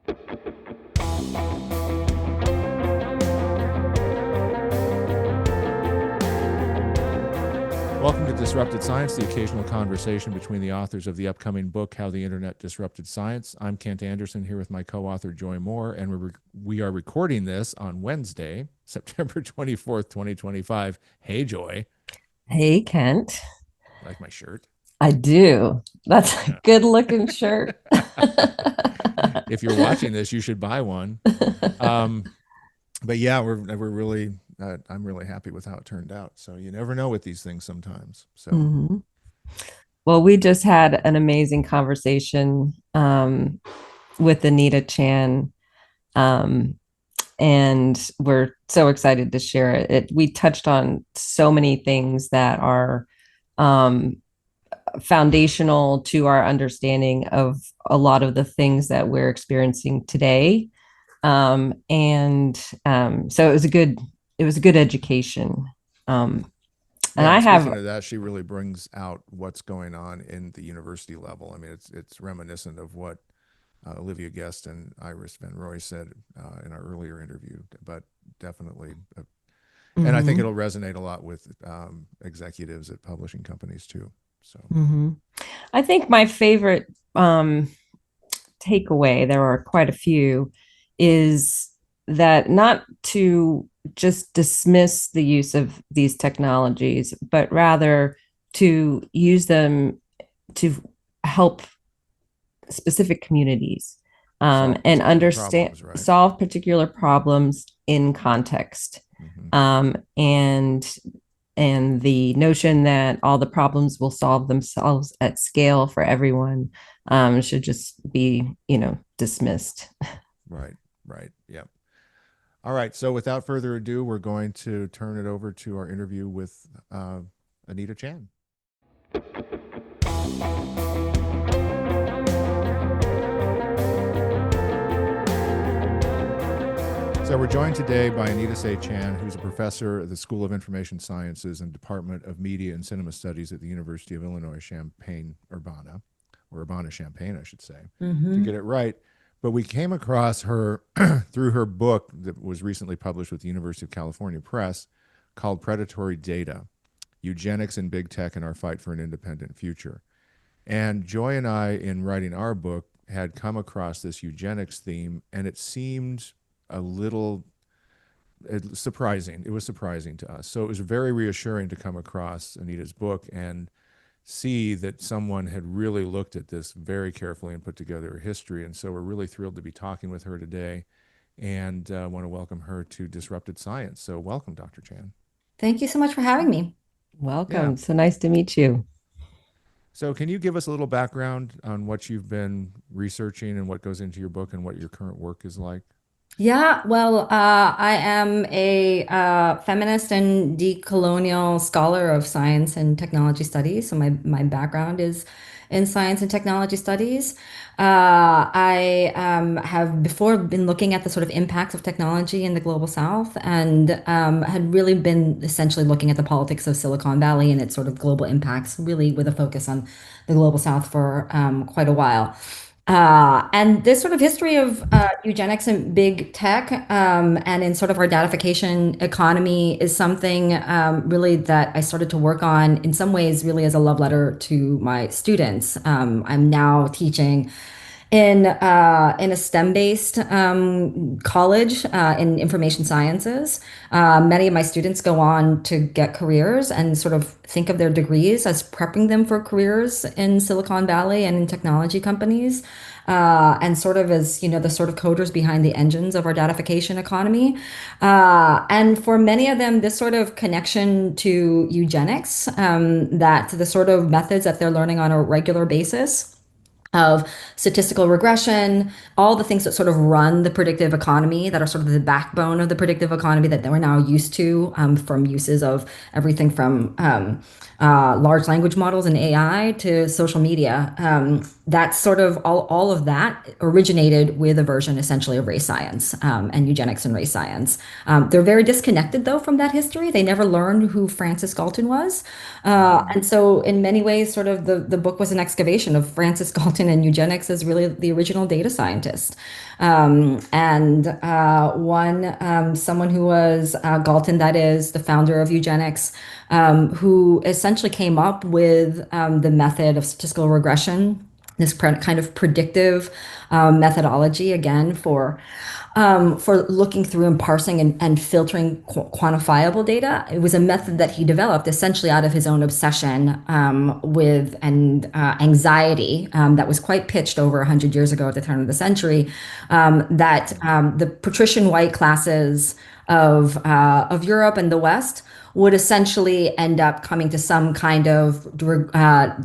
Welcome to Disrupted Science, the occasional conversation between the authors of the upcoming book, How the Internet Disrupted Science. I'm Kent Anderson here with my co-author, Joy Moore, and we are recording this on Wednesday, September 24th, 2025. Hey, Joy. Hey, Kent. Like my shirt? I do. That's a good looking shirt. If you're watching this, you should buy one. But yeah, we're really, I'm really happy with how it turned out. So you never know with these things sometimes. So. Mhm. Well, we just had an amazing conversation with Anita Chan, and we're so excited to share it. We touched on so many things that are um, foundational to our understanding of a lot of the things that we're experiencing today. So it was a good education. And Yeah, I and have, speaking of that, she really brings out what's going on in the university level. I mean, it's reminiscent of what Olivia Guest and Iris Van Roy said in our earlier interview, but definitely, and I think it'll resonate a lot with executives at publishing companies too. So, I think my favorite takeaway, there are quite a few, is that not to just dismiss the use of these technologies, but rather to use them to help specific communities and understand problems, right? solve particular problems in context. And the notion that all the problems will solve themselves at scale for everyone should just be, dismissed. Right, right. Yeah. All right. So without further ado, we're going to turn it over to our interview with Anita Chan. So we're joined today by Anita Chan, who's a professor at the School of Information Sciences and Department of Media and Cinema Studies at the University of Illinois Champaign, Urbana, or Urbana-Champaign, I should say, to get it right. But we came across her through her book that was recently published with the University of California Press called Predatory Data, Eugenics in Big Tech and Our Fight for an Independent Future. And Joy and I, in writing our book, had come across this eugenics theme, and it seemed a little surprising. It was surprising to us. So it was very reassuring to come across Anita's book and see that someone had really looked at this very carefully and put together a history. And so we're really thrilled to be talking with her today and want to welcome her to Disrupted Science. So welcome, Dr. Chan. Thank you so much for having me. Welcome. Yeah. So nice to meet you. So can you give us a little background on what you've been researching and what goes into your book and what your current work is like? Yeah, well, I am a feminist and decolonial scholar of science and technology studies. So my background is in science and technology studies. I have before been looking at the sort of impacts of technology in the global South and had really been essentially looking at the politics of Silicon Valley and its sort of global impacts, really with a focus on the global South for quite a while. And this sort of history of eugenics and big tech and in sort of our datification economy is something really that I started to work on in some ways really as a love letter to my students. I'm now teaching in a STEM-based college in information sciences. Many of my students go on to get careers and sort of think of their degrees as prepping them for careers in Silicon Valley and in technology companies. And sort of as, the sort of coders behind the engines of our datification economy. And for many of them, this sort of connection to eugenics, that the sort of methods that they're learning on a regular basis of statistical regression, all the things that sort of run the predictive economy that are sort of the backbone of the predictive economy that we're now used to from uses of everything from large language models and AI to social media. that's sort of all of that originated with a version essentially of race science and eugenics and race science. They're very disconnected though from that history. They never learned who Francis Galton was. And so in many ways, sort of the book was an excavation of Francis Galton and eugenics as really the original data scientist. Someone who was Galton, that is the founder of eugenics, who essentially came up with the method of statistical regression, this kind of predictive methodology, again, for looking through and parsing and filtering quantifiable data. It was a method that he developed essentially out of his own obsession with and anxiety that was quite pitched over 100 years ago at the turn of the century, that the patrician white classes of Europe and the West would essentially end up coming to some kind of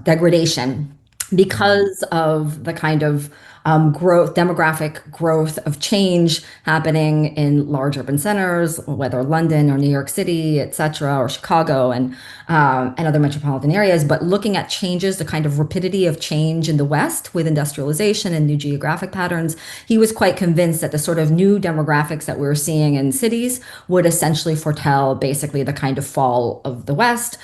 degradation because of the kind of demographic growth of change happening in large urban centers, whether London or New York City, et cetera, or Chicago and other metropolitan areas. But looking at changes, the kind of rapidity of change in the West with industrialization and new geographic patterns, he was quite convinced that the sort of new demographics that we were seeing in cities would essentially foretell basically the kind of fall of the West,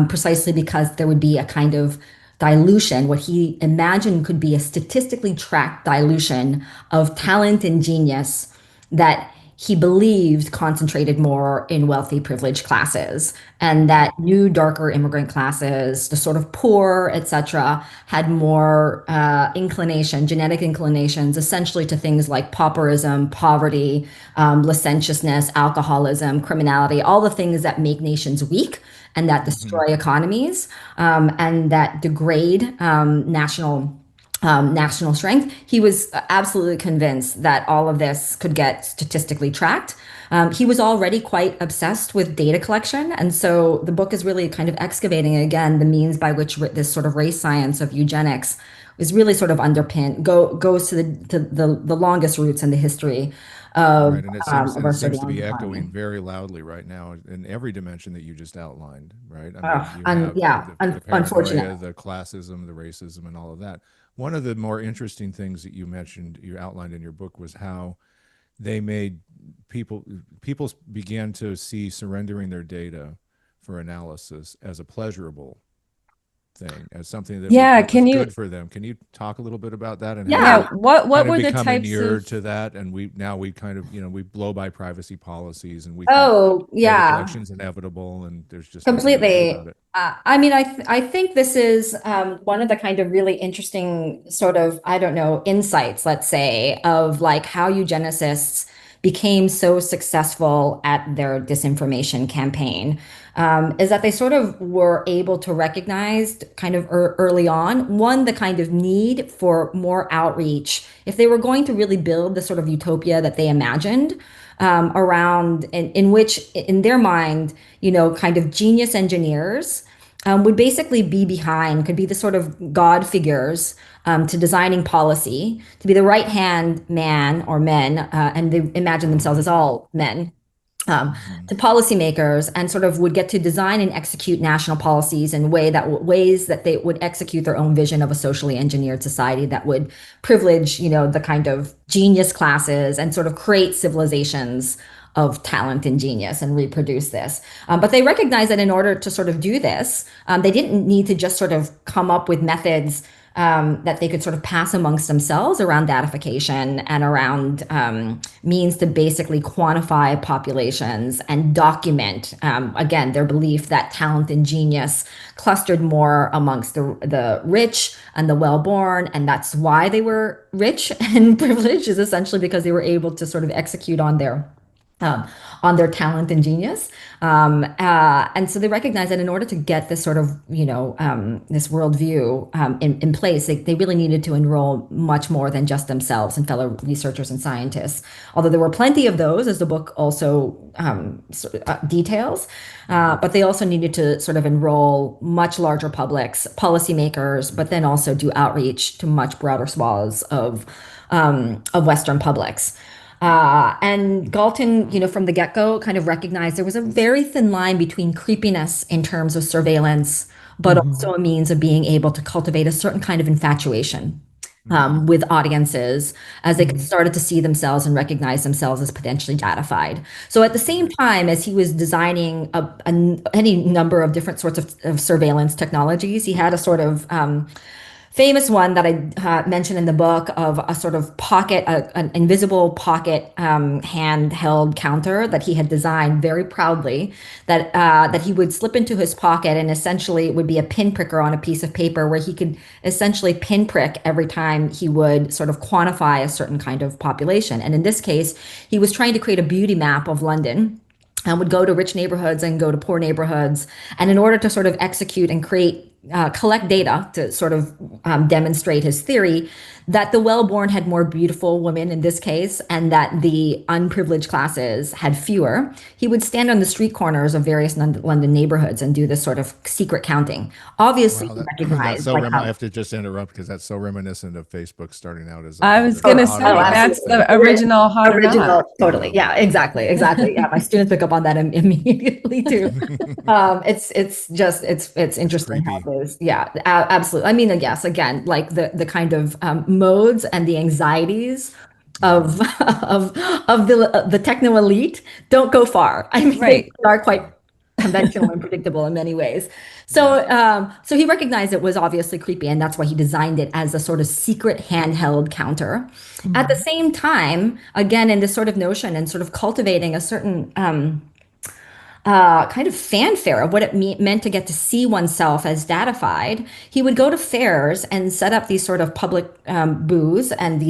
precisely because there would be a kind of dilution, what he imagined could be a statistically tracked dilution of talent and genius that he believed concentrated more in wealthy, privileged classes, and that new, darker immigrant classes, the sort of poor, etc., had more genetic inclinations, essentially to things like pauperism, poverty, licentiousness, alcoholism, criminality, all the things that make nations weak and that destroy economies and that degrade national strength. He was absolutely convinced that all of this could get statistically tracked. He was already quite obsessed with data collection. And so the book is really kind of excavating, again, the means by which this sort of race science of eugenics is really sort of goes to the longest roots in the history Right, and of our it seems to study on be decline. echoing very loudly right now in every dimension that you just outlined, right? I mean, you And have yeah, the unfortunate. paranoia, the classism, the racism, and all of that. One of the more interesting things that you outlined in your book was how they made people began to see surrendering their data for analysis as a pleasurable thing, as something that Yeah, was can you good for them. Can you talk a little bit about that and how Yeah. yeah, we've what kind of were the become types inured of to that, and we kind of we blow by privacy policies, and we think Oh, data yeah. collection is inevitable, and there's just nothing we can do about Completely. it. I mean, I think this is one of the kind of really interesting sort of, I don't know, insights, let's say, of like how eugenicists became so successful at their disinformation campaign, is that they sort of were able to recognize kind of early on, one, the kind of need for more outreach. If they were going to really build the sort of utopia that they imagined, around in which in their mind, kind of genius engineers would basically be behind, could be the sort of god figures to designing policy, to be the right hand man or men, and they imagine themselves as all men, Hmm. to policymakers, and sort of would get to design and execute national policies in ways that they would execute their own vision of a socially engineered society that would privilege, the kind of genius classes and sort of create civilizations of talent and genius and reproduce this. But they recognize that in order to sort of do this, they didn't need to just sort of come up with methods that they could sort of pass amongst themselves around datification and around means to basically quantify populations and document, again, their belief that talent and genius clustered more amongst the rich and the well-born. And that's why they were rich and privileged, is essentially because they were able to sort of execute um, on their talent and genius. And so they recognize that in order to get this sort of, this worldview in place, they really needed to enroll much more than just themselves and fellow researchers and scientists. Although there were plenty of those, as the book also details, but they also needed to sort of enroll much larger publics, policymakers, but then also do outreach to much broader swaths of Western publics. And Galton, from the get-go, kind of recognized there was a very thin line between creepiness in terms of surveillance but also a means of being able to cultivate a certain kind of infatuation with audiences as they started to see themselves and recognize themselves as potentially datified. So at the same time as he was designing any number of different sorts of surveillance technologies, he had a sort of famous one that I mentioned in the book of a sort of pocket, an invisible pocket handheld counter that he had designed very proudly. That he would slip into his pocket, and essentially it would be a pinpricker on a piece of paper where he could essentially pinprick every time he would sort of quantify a certain kind of population. And in this case, he was trying to create a beauty map of London and would go to rich neighborhoods and go to poor neighborhoods. And in order to sort of execute and collect data to sort of demonstrate his theory that the well-born had more beautiful women in this case, and that the unprivileged classes had fewer, he would stand on the street corners of various London neighborhoods and do this sort of secret counting. Obviously, Wow, he that's recognized so like I have to just interrupt because that's so reminiscent of Facebook starting out as I was going to say Oh, that's absolutely. the original hot or not. Original, totally. Yeah, exactly. Yeah, my students pick up on that immediately too. It's interesting how creepy. those, yeah, absolutely. I mean, yes, again, like the kind of modes and the anxieties of of the techno elite don't go far. I mean, they Right. are quite conventional and predictable in many ways. So he recognized it was obviously creepy, and that's why he designed it as a sort of secret handheld counter. At the same time, again, in this sort of notion and sort of cultivating a certain kind of fanfare of what it meant to get to see oneself as datified, he would go to fairs and set up these sort of public booths and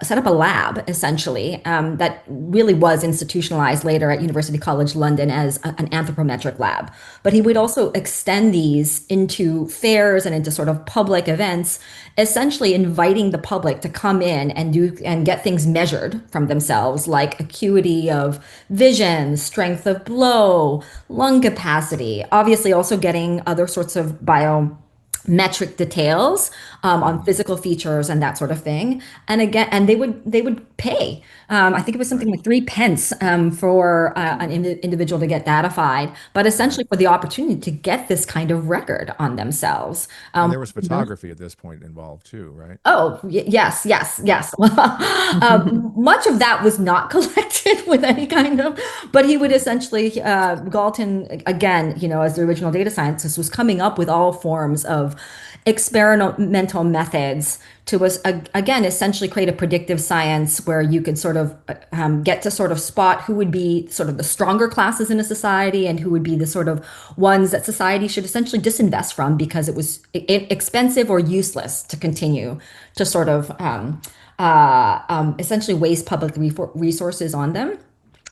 set up a lab essentially that really was institutionalized later at University College London as an anthropometric lab. But he would also extend these into fairs and into sort of public events, essentially inviting the public to come in and get things measured from themselves, like acuity of vision, strength of blow, lung capacity, obviously also getting other sorts of biometric details on physical features and that sort of thing. And again, and they would pay. I think it was something like 3 pence for an individual to get datified, but essentially for the opportunity to get this kind of record on themselves. And there was photography at this point involved too, right? Oh, yes. Much of that was not collected with any kind of, but he would essentially, Galton, again, as the original data scientist, was coming up with all forms of experimental methods to again essentially create a predictive science where you could sort of get to sort of spot who would be sort of the stronger classes in a society and who would be the sort of ones that society should essentially disinvest from because it was expensive or useless to continue to sort of essentially waste public resources on them.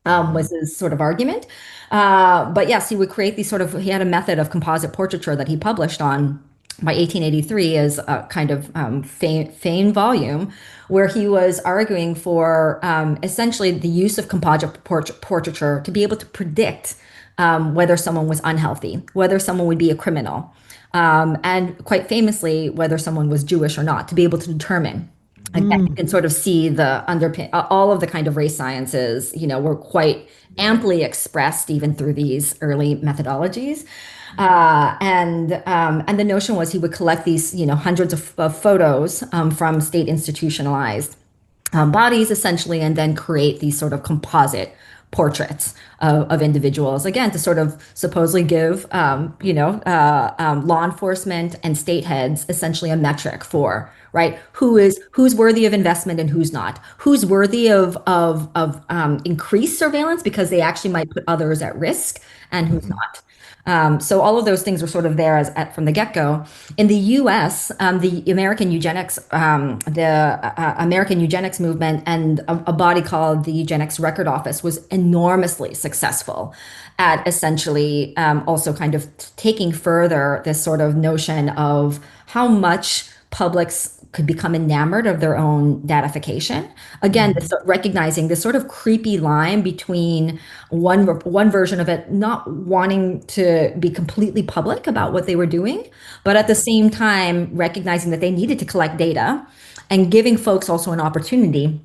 Was his sort of argument. But yes, he would create he had a method of composite portraiture that he published on by 1883 as a kind of famed volume where he was arguing for essentially the use of composite portraiture to be able to predict whether someone was unhealthy, whether someone would be a criminal, and quite famously, whether someone was Jewish or not, to be able to determine. Again, you can sort of see the underpin, all of the kind of race sciences, were quite amply expressed even through these early methodologies. And the notion was he would collect these, hundreds of photos from state institutionalized bodies essentially, and then create these sort of composite portraits of individuals, again, to sort of supposedly give, law enforcement and state heads essentially a metric for, right, who's worthy of investment and who's not, who's worthy of increased surveillance because they actually might put others at risk, and who's not. So all of those things were sort of there from the get-go. In the U.S., the American Eugenics, American Eugenics movement, and a body called the Eugenics Record Office was enormously successful at essentially also kind of taking further this sort of notion of how much publics could become enamored of their own datification. Again, recognizing this sort of creepy line between one version of it not wanting to be completely public about what they were doing, but at the same time recognizing that they needed to collect data and giving folks also an opportunity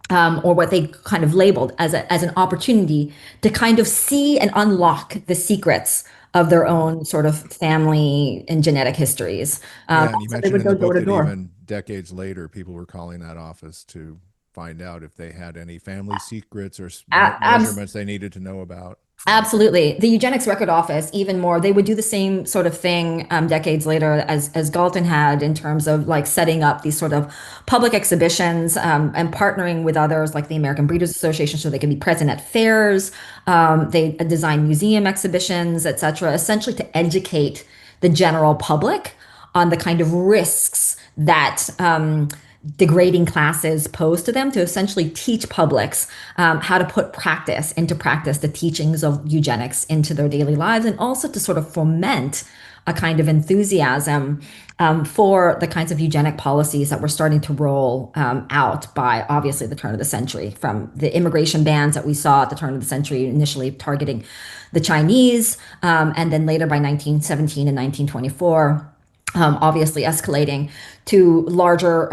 or what they kind of labeled as an opportunity to kind of see and unlock the secrets of their own sort of family and genetic histories. Yeah, and you So they mentioned would in the go door book to that door. even decades later, people were calling that office to find out if they had any family secrets or Abs measurements they needed to know about. Yeah. Absolutely. The Eugenics Record Office, even more, they would do the same sort of thing decades later as Galton had in terms of like setting up these sort of public exhibitions and partnering with others like the American Breeders Association so they could be present at fairs. They design museum exhibitions, et cetera, essentially to educate the general public on the kind of risks that degrading classes pose to them, to essentially teach publics how to put practice into practice the teachings of eugenics into their daily lives, and also to sort of foment a kind of enthusiasm for the kinds of eugenic policies that were starting to roll out by obviously the turn of the century, from the immigration bans that we saw at the turn of the century, initially targeting the Chinese, and then later by 1917 and 1924. Obviously escalating to larger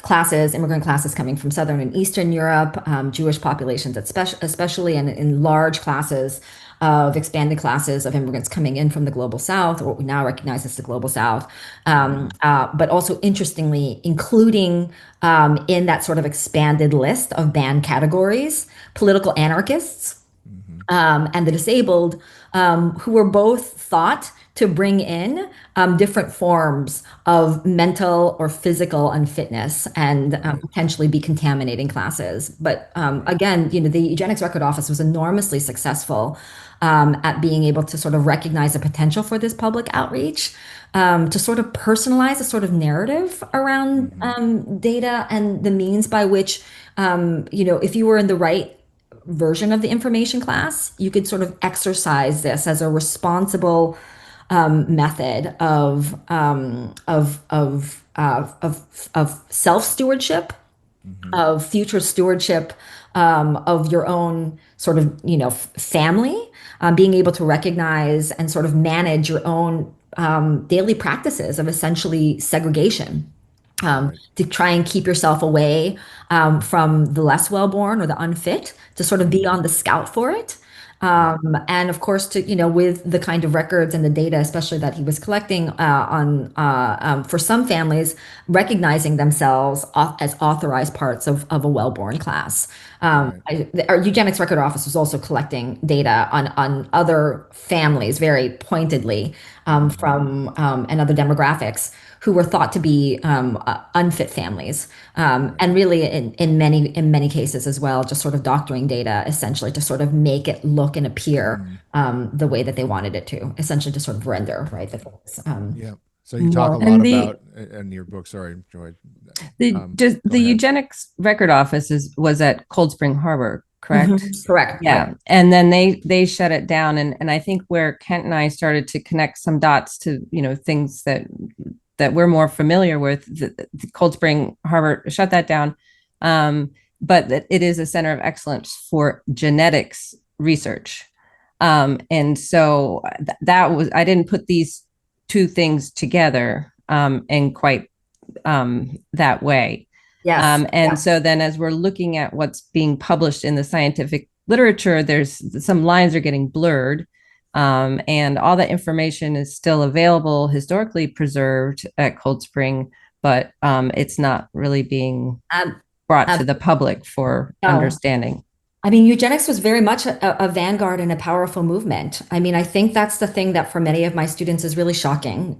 classes, immigrant classes coming from Southern and Eastern Europe, Jewish populations, especially in large classes of expanded classes of immigrants coming in from the global South, or what we now recognize as the global South. But also interestingly, including in that sort of expanded list of banned categories, political anarchists and the disabled, who were both thought to bring in different forms of mental or physical unfitness and potentially be contaminating classes. But again, the Eugenics Record Office was enormously successful at being able to sort of recognize the potential for this public outreach, to sort of personalize a sort of narrative around data and the means by which, if you were in the right version of the information class, you could sort of exercise this as a responsible method of self stewardship, of future stewardship, of your own sort of family, being able to recognize and sort of manage your own daily practices of essentially segregation. To try and keep yourself away from the less well-born or the unfit, to sort of be on the scout for it. And of course, with the kind of records and the data, especially that he was collecting for some families, recognizing themselves as authorized parts of a well-born class. Our Eugenics Record Office was also collecting data on other families very pointedly from and other demographics who were thought to be unfit families, and really in many cases as well, just sort of doctoring data essentially to sort of make it look and appear the way that they wanted it to, essentially to sort of render right. Yeah. So you talk a And lot the about in your book. Sorry, Joy. the Go the ahead. Eugenics Record Office was at Cold Spring Harbor, correct? Correct. Yeah. Right. And then they shut it down. And I think where Kent and I started to connect some dots to, things that we're more familiar with, the Cold Spring Harbor shut that down. But that it is a center of excellence for genetics research. And so that was, I didn't put these two things together in quite that way. Yes. And so then as we're looking at what's being published in the scientific literature, there's some lines are getting blurred. And all that information is still available, historically preserved at Cold Spring, but it's not really being brought to the public for understanding. I mean, eugenics was very much a vanguard and a powerful movement. I mean, I think that's the thing that for many of my students is really shocking.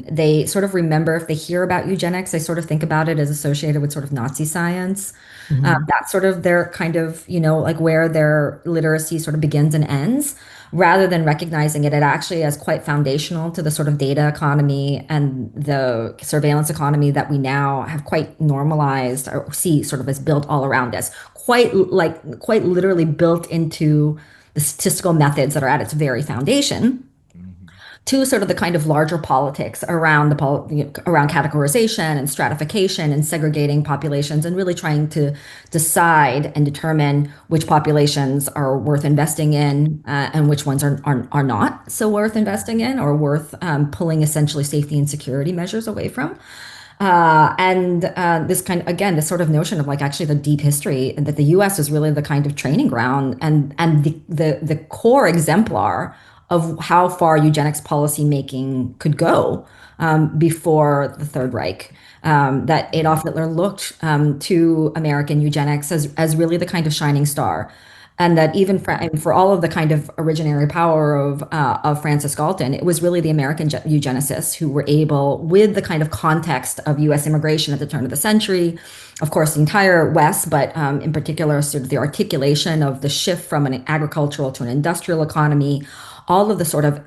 They sort of remember, if they hear about eugenics, they sort of think about it as associated with sort of Nazi science. That's sort of their kind of, like where their literacy sort of begins and ends, rather than recognizing it actually as quite foundational to the sort of data economy and the surveillance economy that we now have quite normalized or see sort of as built all around us, quite literally built into the statistical methods that are at its very foundation, to sort of the kind of larger politics around around categorization and stratification and segregating populations, and really trying to decide and determine which populations are worth investing in and which ones are not so worth investing in, or worth pulling essentially safety and security measures away from. And this kind of, again, this sort of notion of like actually the deep history, and that the U.S. is really the kind of training ground and the core exemplar of how far eugenics policy making could go before the Third Reich. That Adolf Hitler looked to American eugenics as really the kind of shining star. And that even for all of the kind of originary power of Francis Galton, it was really the American eugenicists who were able, with the kind of context of U.S. immigration at the turn of the century, of course, the entire West, but in particular, sort of the articulation of the shift from an agricultural to an industrial economy, all of the sort of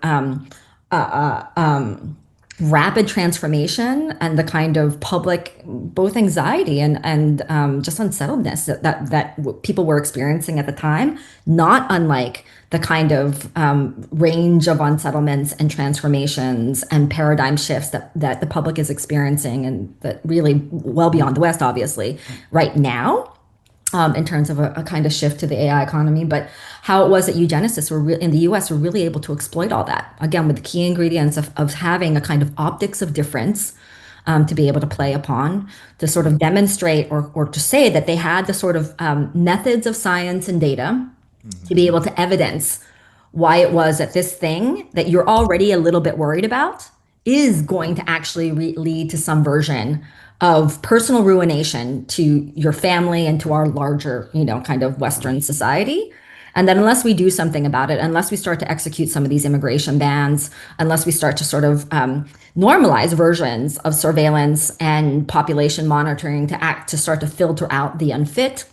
rapid transformation and the kind of public both anxiety and just unsettledness that people were experiencing at the time, not unlike the kind of range of unsettlements and transformations and paradigm shifts that the public is experiencing, and that really well beyond the West, obviously, right now. In terms of a kind of shift to the AI economy, but how it was that eugenicists were in the US were really able to exploit all that, again, with the key ingredients of having a kind of optics of difference to be able to play upon, to sort of demonstrate or to say that they had the sort of methods of science and data to be able to evidence why it was that this thing that you're already a little bit worried about is going to actually lead to some version of personal ruination to your family and to our larger, kind of Western society. And then unless we do something about it, unless we start to execute some of these immigration bans, unless we start to sort of normalize versions of surveillance and population monitoring to start to filter out the unfit,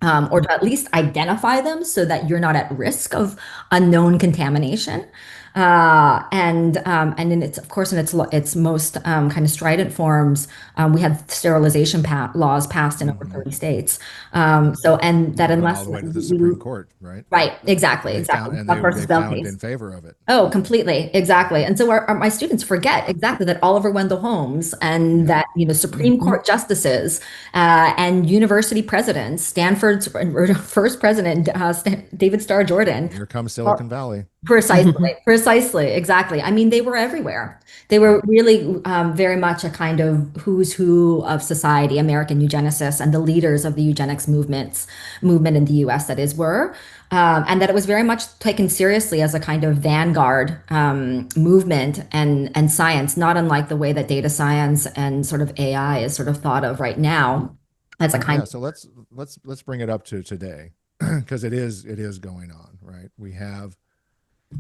or to at least identify them so that you're not at risk of unknown contamination. And in its, of course, in its most kind of strident forms, we had sterilization laws passed in over 30 states. And that Went unless all the way to the Supreme Court, right? right, exactly, They exactly. found, and Buck versus they Bell found case. in favor of it. Oh, completely. Exactly. And so my students forget exactly that Oliver Wendell Holmes and that, Supreme Court justices and university presidents, Stanford's first president, David Starr Jordan. Here comes Silicon Valley. Precisely, exactly. I mean, they were everywhere. They were really very much a kind of who's who of society, American eugenicists and the leaders of the eugenics movement in the US, that is, were. And that it was very much taken seriously as a kind of vanguard movement and science, not unlike the way that data science and sort of AI is sort of thought of right now as a kind Yeah, so let's bring it up to today, because it is going on, right?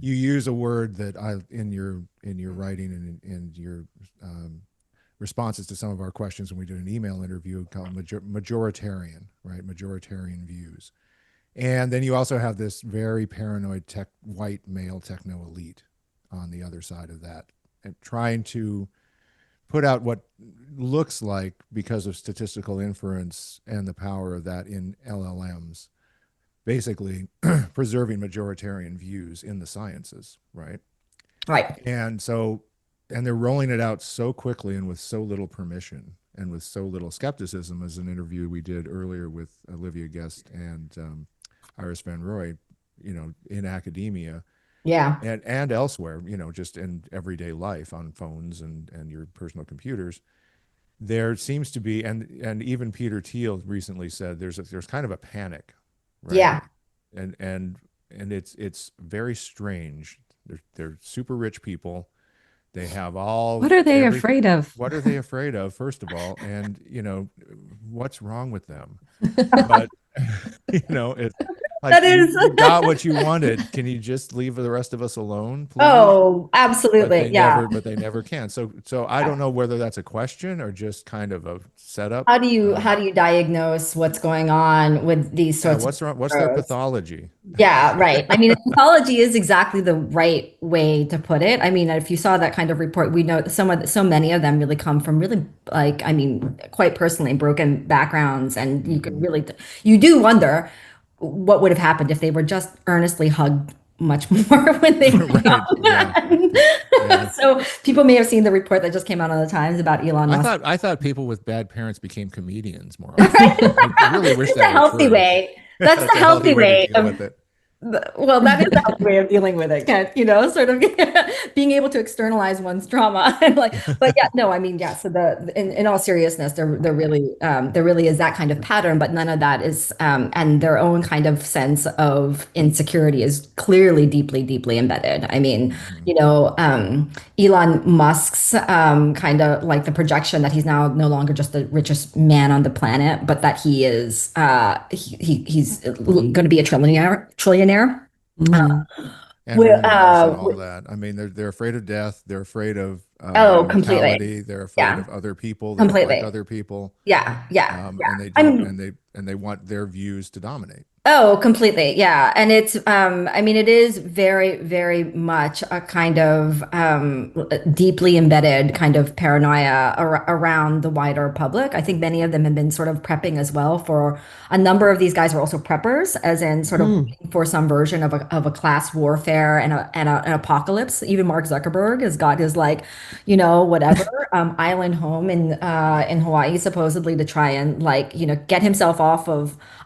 You use a word that in your writing and in your responses to some of our questions when we did an email interview, called majoritarian, right? Majoritarian views. And then you also have this very paranoid white male techno elite on the other side of that, and trying to put out what looks like, because of statistical inference and the power of that in LLMs, basically preserving majoritarian views in the sciences, right? right. And they're rolling it out so quickly and with so little permission and with so little skepticism, as an interview we did earlier with Olivia Guest and Iris Van Roy, in academia, Yeah. and elsewhere, just in everyday life on phones and your personal computers. There seems to be, and even Peter Thiel recently said there's kind of a panic, right? Yeah. And it's very strange. They're super rich people. They have all. What are they afraid of? What are they afraid of, first of all? And what's wrong with them? But it's like, That is. you got what you wanted. Can you just leave the rest of us alone, please? Oh, absolutely. But they never can. So I don't know whether that's a question or just kind of a setup. How do you diagnose what's going on with these sorts what's wrong? What's their pathology? Yeah, right. I mean, pathology is exactly the right way to put it. I mean, if you saw that kind of report, we know so many of them really come from really, quite personally broken backgrounds, and you could really, you do wonder what would have happened if they were just earnestly hugged much more when they were young. Yeah. So people may have seen the report that just came out on the Times about Elon Musk. I thought people with bad parents became comedians more often. I really wish It's that a healthy way. That's the healthy way to deal with it. Well, that is a healthy way of dealing with it, Kent, sort of being able to externalize one's trauma and like, but yeah, no, I mean, yeah. So in all seriousness, there really is that kind of pattern, but none of that is, and their own kind of sense of insecurity is clearly deeply, deeply embedded. I mean, Mhm. Elon Musk's kind of like the projection that he's now no longer just the richest man on the planet, but that he's going to be a trillionaire. Mhm. And With, billionaires and all that. I mean, they're afraid of death. They're afraid of oh, completely. mortality. They're afraid Yeah, of other people. They don't like completely. other people, Yeah, yeah, and yeah. they don't, and they want their views to dominate. Oh, completely. Yeah. And it's, I mean, it is very, very much a kind of deeply embedded kind of paranoia around the wider public. I think many of them have been sort of prepping as well for a number of these guys are also preppers, as in sort of Mhm. waiting for some version of a class warfare and an apocalypse. Even Mark Zuckerberg has got his like, whatever island home in Hawaii, supposedly to try and like, get himself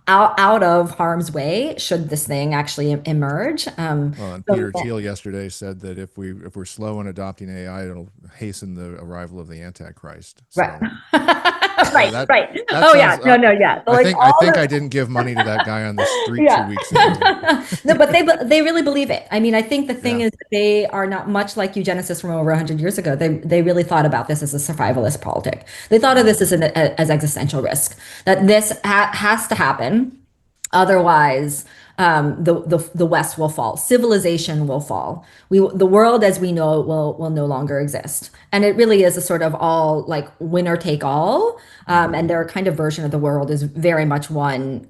out of harm's way should this thing actually emerge. Well, and So Peter Thiel yesterday said that if we're slow in adopting AI, it'll hasten the arrival of the Antichrist. right, So right, that right. that Oh yeah, sounds. no, no, yeah. So I like think all I didn't give money to that guy on the street two yeah. weeks ago. No, but they really believe it. I mean, I think the thing Yeah. is that they are not much like eugenicists from over 100 years ago. They really thought about this as a survivalist politic. They thought of this Mhm. as existential risk, that this has to happen. Otherwise, the West will fall. Civilization will fall. The world as we know it will no longer exist. And it really is a sort of all like winner take all. And Mhm. their kind of version of the world is very much one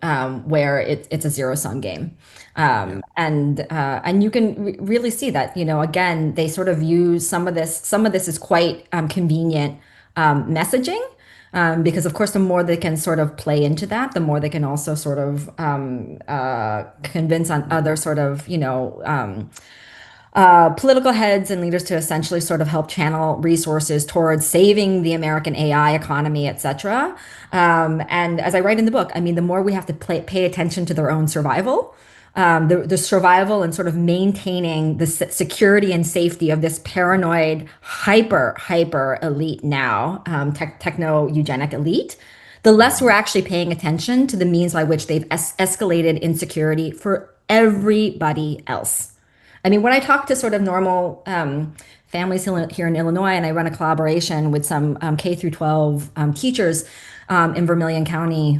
where it's a zero sum game. Yeah. And you can really see that, again, they sort of use some of this is quite convenient messaging. Because of course, the more they can sort of play into that, the more they can also sort of convince on other sort of, political heads and leaders to essentially sort of help channel resources towards saving the American AI economy, et cetera. And as I write in the book, I mean, the more we have to pay attention to their own survival, the survival and sort of maintaining the security and safety of this paranoid, hyper elite now, techno eugenic elite, the less we're Mhm. actually paying attention to the means by which they've escalated insecurity for everybody else. I mean, when I talk to sort of normal families here in Illinois, and I run a collaboration with some K through 12 teachers in Vermilion County,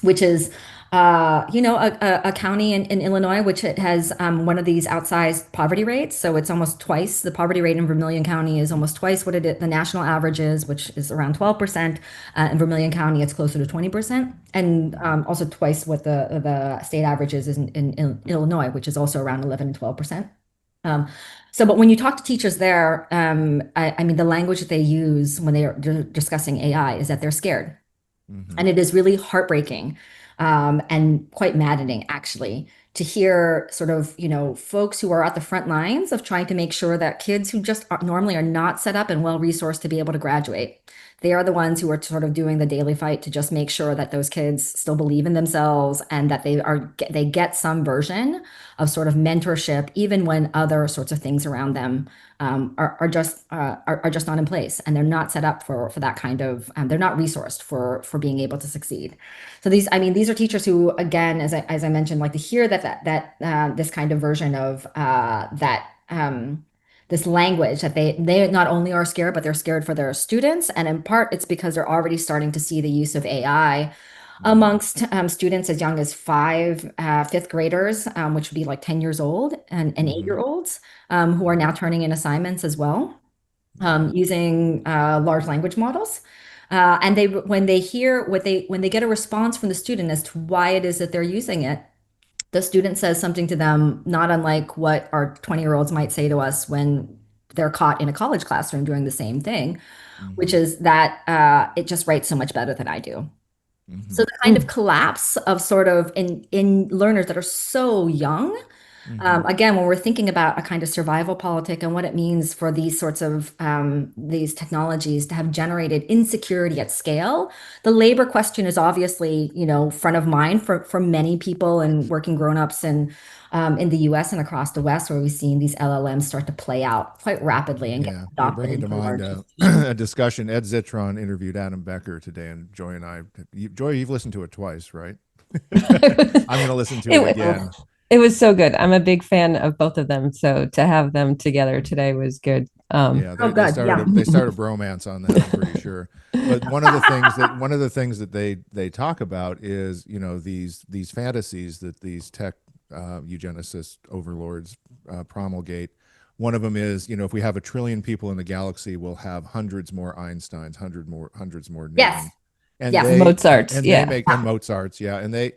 which is a county in Illinois which it has one of these outsized poverty rates. So it's almost twice the poverty rate in Vermilion County is almost twice what the national average is, which is around 12%. In Vermilion County, it's closer to 20%, and also twice what the state average is in Illinois, which is also around 11 and 12%. Um, but when you talk to teachers there, I mean, the language that they use when they are discussing AI is that they're scared. And Mhm. it is really heartbreaking and quite maddening, actually, to hear sort of, folks who are at the front lines of trying to make sure that kids who just normally are not set up and well resourced to be able to graduate, they are the ones who are sort of doing the daily fight to just make sure that those kids still believe in themselves and that they get some version of sort of mentorship, even when other sorts of things around them are just not in place, and they're not set up for that kind of they're not resourced for being able to succeed. So these are teachers who, again, as I mentioned, like to hear that this kind of version of that this language that they not only are scared, but they're scared for their students, and in part it's because they're already starting to see the use of AI Mhm. amongst students as young as fifth graders, which would be like 10 years old, and Mhm. 8-year-olds who are now turning in assignments as well, Mhm. using large language models. And when they get a response from the student as to why it is that they're using it, the student says something to them, not unlike what our 20-year-olds might say to us when they're caught in a college classroom doing the same thing, which Mhm. is that it just writes so much better than I do. So Mhm. the kind of collapse of sort of in learners that are so young, Again, when we're thinking about a kind of survival politic and what it means for these sorts of these technologies to have generated insecurity at scale, the labor question is obviously, front of mind for many people and working grown-ups in the US and across the West, where we've seen these LLMs start to play out quite rapidly and get Yeah, you're adopted bringing to into mind large systems. a discussion. Ed Zitron interviewed Adam Becker today, and Joy and I, Joy, you've listened to it twice, right? I'm going to listen to it It, again. it was so good. I'm a big fan of both of them. So to have them together today was good. Yeah, Oh, they good. Yeah. started they started a bromance on that, I'm pretty sure. But one of the things that they talk about is, these fantasies that these tech eugenicist overlords promulgate. One of them is, if we have 1 trillion people in the galaxy, we'll have hundreds more Einsteins, hundreds more Yes. Newtons, and Yes. they Mozart's, they yeah. make and Mozart's, yeah, and they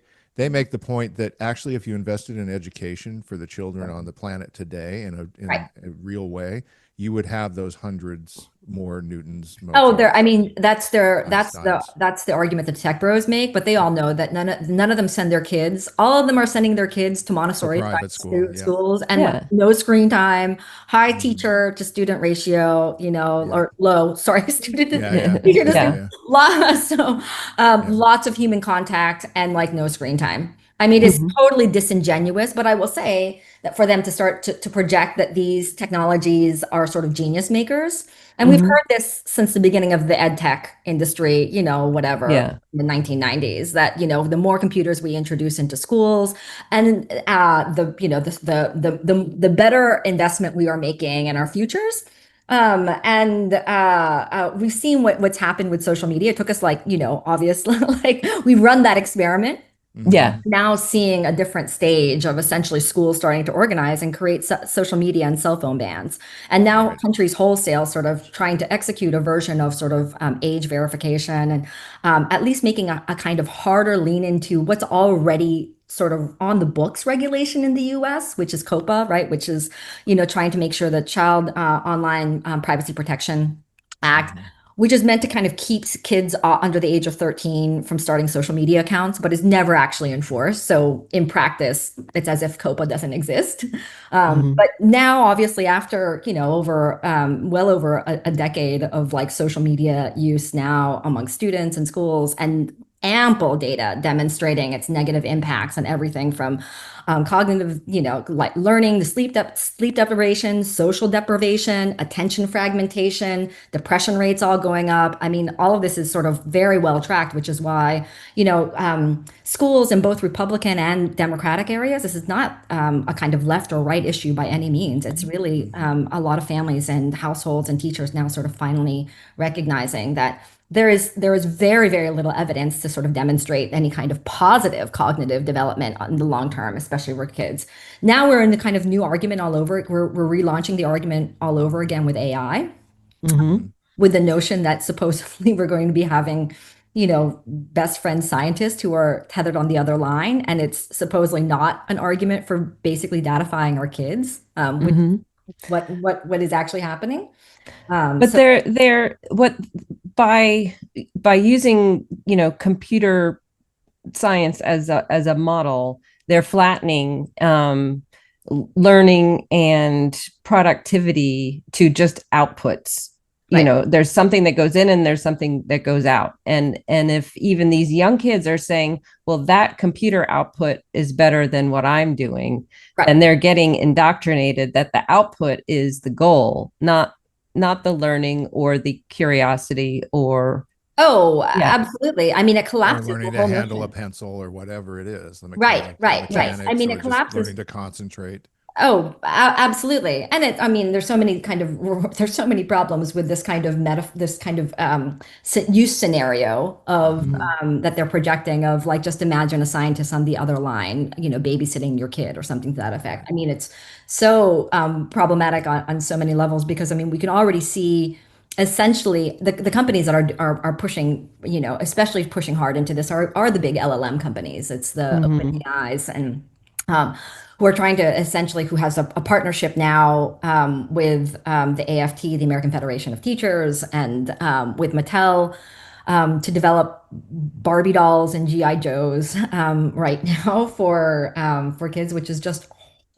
make the point that actually, if you invested in education for the children on the planet today Right. in a real way, you would have those hundreds more Newtons, Oh, there. I Mozarts, mean, Einsteins. that's the argument that the tech bros make, but they all know that none of them send their kids. All of them are sending their kids to For Montessori private school, yeah. schools and like Yeah. no screen time, high Mhm. teacher to student ratio, Yeah, or low, sorry, student to yeah, yeah, teacher to yeah, Yeah. student. yeah, So yeah. lots of human contact and like no screen time. I mean, it's Mhm. totally disingenuous, but I will say that for them to start to project that these technologies are sort of genius makers. And we've Mhm. heard this since the beginning of the ed tech industry, whatever, Yeah. in the 1990s, that, the more computers we introduce into schools and the better investment we are making in our futures. We've seen what's happened with social media. It took us like, obviously, like we run that experiment Hmm. Yeah. now seeing a different stage of essentially schools starting to organize and create social media and cell phone bans. And now Right. countries wholesale sort of trying to execute a version of sort of age verification and at least making a kind of harder lean into what's already sort of on the books regulation in the US, which is COPA, right? Which is, trying to make sure that Child Online Privacy Protection Act, Hmm. which is meant to kind of keep kids under the age of 13 from starting social media accounts, but is never actually enforced. So in practice, it's as if COPA doesn't exist. Mhm. But now, obviously, after, over well over a decade of like social media use now among students and schools and ample data demonstrating its negative impacts on everything from cognitive, like learning, the sleep deprivation, social deprivation, attention fragmentation, depression rates all going up. I mean, all of this is sort of very well tracked, which is why, schools in both Republican and Democratic areas, this is not a kind of left or right issue by any means. It's really Hmm. a lot of families and households and teachers now sort of finally recognizing that there is very, very little evidence to sort of demonstrate any kind of positive cognitive development in the long term, especially for kids. Now we're in the kind of new argument all over. We're relaunching the argument all over again with AI, Mhm. Hmm. with the notion that supposedly we're going to be having, best friend scientists who are tethered on the other line, and it's supposedly not an argument for basically datafying our kids, which Mhm. what is actually happening. But So they're what by by using, computer science as a model, they're flattening learning and productivity to just outputs. right. There's something that goes in and there's something that goes out. And if even these young kids are saying, well, that computer output is better than what I'm doing, Right. then they're getting indoctrinated that the output is the goal, not the learning or the curiosity or Oh, yeah. absolutely. I mean, it Or collapses the learning to whole handle a notion. pencil or whatever it is, Right, the right, right. I mechanics, mean, or it just collapses. learning to concentrate. Oh, absolutely. And I mean, there's so many there's so many problems with this kind of this kind of use scenario of Hmm. that they're projecting of like, just imagine a scientist on the other line, babysitting your kid or something to that effect. Right. I mean, it's so problematic on so many levels because I mean, we can already see essentially the companies that are pushing, especially pushing hard into this are the big LLM companies. It's the Mm-hmm. OpenAIs and um, who are trying to essentially, who has a partnership now with the AFT, the American Federation of Teachers, and with Mattel to develop Barbie dolls and GI Joes right now for kids, which is just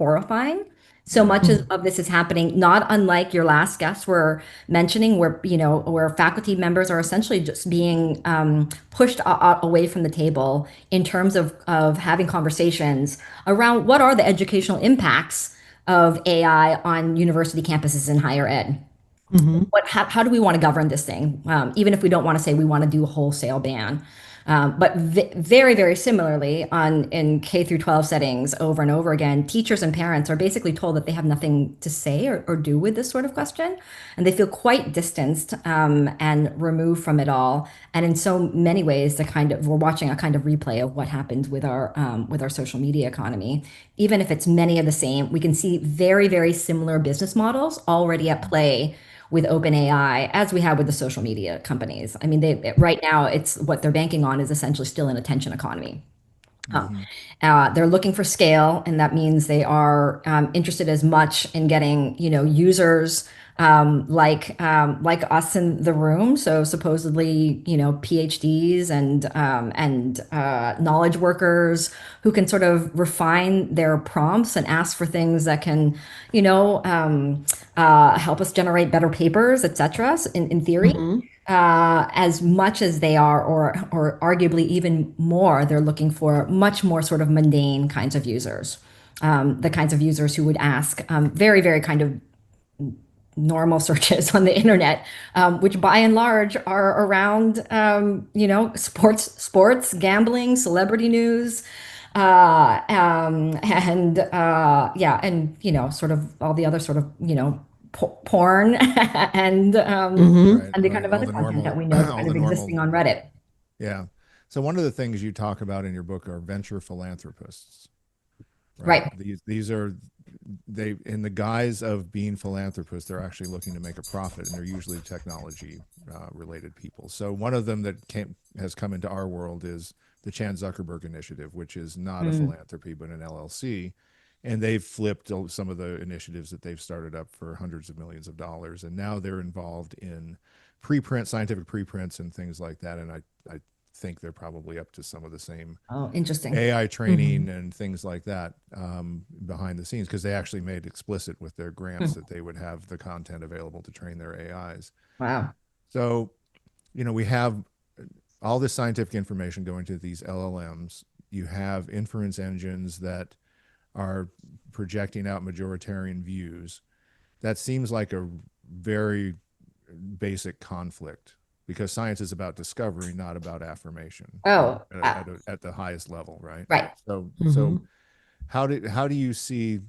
horrifying. So much of this is happening, not unlike your last guests were mentioning, where where faculty members are essentially just being pushed away from the table in terms of having conversations around what are the educational impacts of AI on university campuses and higher ed. How do we want to govern this thing? Even if we don't want to say we want to do a wholesale ban. But very, very similarly, in K through 12 settings, over and over again, teachers and parents are basically told that they have nothing to say or do with this sort of question, and they feel quite distanced and removed from it all. And in so many ways, we're watching a kind of replay of what happens with our social media economy. Even if it's many of the same, we can see very, very similar business models already at play with OpenAI, as we have with the social media companies. I mean, right now, it's what they're banking on is essentially still an attention economy. They're looking for scale, and that means they are interested as much in getting, users like us in the room. So supposedly, PhDs and knowledge workers who can sort of refine their prompts and ask for things that can, help us generate better papers, etc. In theory. As much as they are, or arguably even more, they're looking for much more sort of mundane kinds of users, the kinds of users who would ask very, very kind of normal searches on the internet, which by and large are around, sports, gambling, celebrity news, and sort of all the other sort of porn and Right, and the kind right. of All other the content that normal, we know is all kind the of normal. existing on Reddit. Yeah. So one of the things you talk about in your book are venture philanthropists, right? Right. These are they in the guise of being philanthropists, they're actually looking to make a profit, and they're usually technology related people. So one of them that has come into our world is the Chan Zuckerberg Initiative, which is not a philanthropy but an LLC, and they've flipped some of the initiatives that they've started up for hundreds of millions of dollars, and now they're involved in scientific preprints and things like that. And I think they're probably up to some of the same Oh, interesting. AI training and things like that behind the scenes, because they actually made explicit with their grants that they would have the content available to train their AIs. Wow. So, we have all this scientific information going to these LLMs. You have inference engines that are projecting out majoritarian views. That seems like a very basic conflict, because science is about discovery, not about affirmation Oh, at the highest level, right? right. So how do you see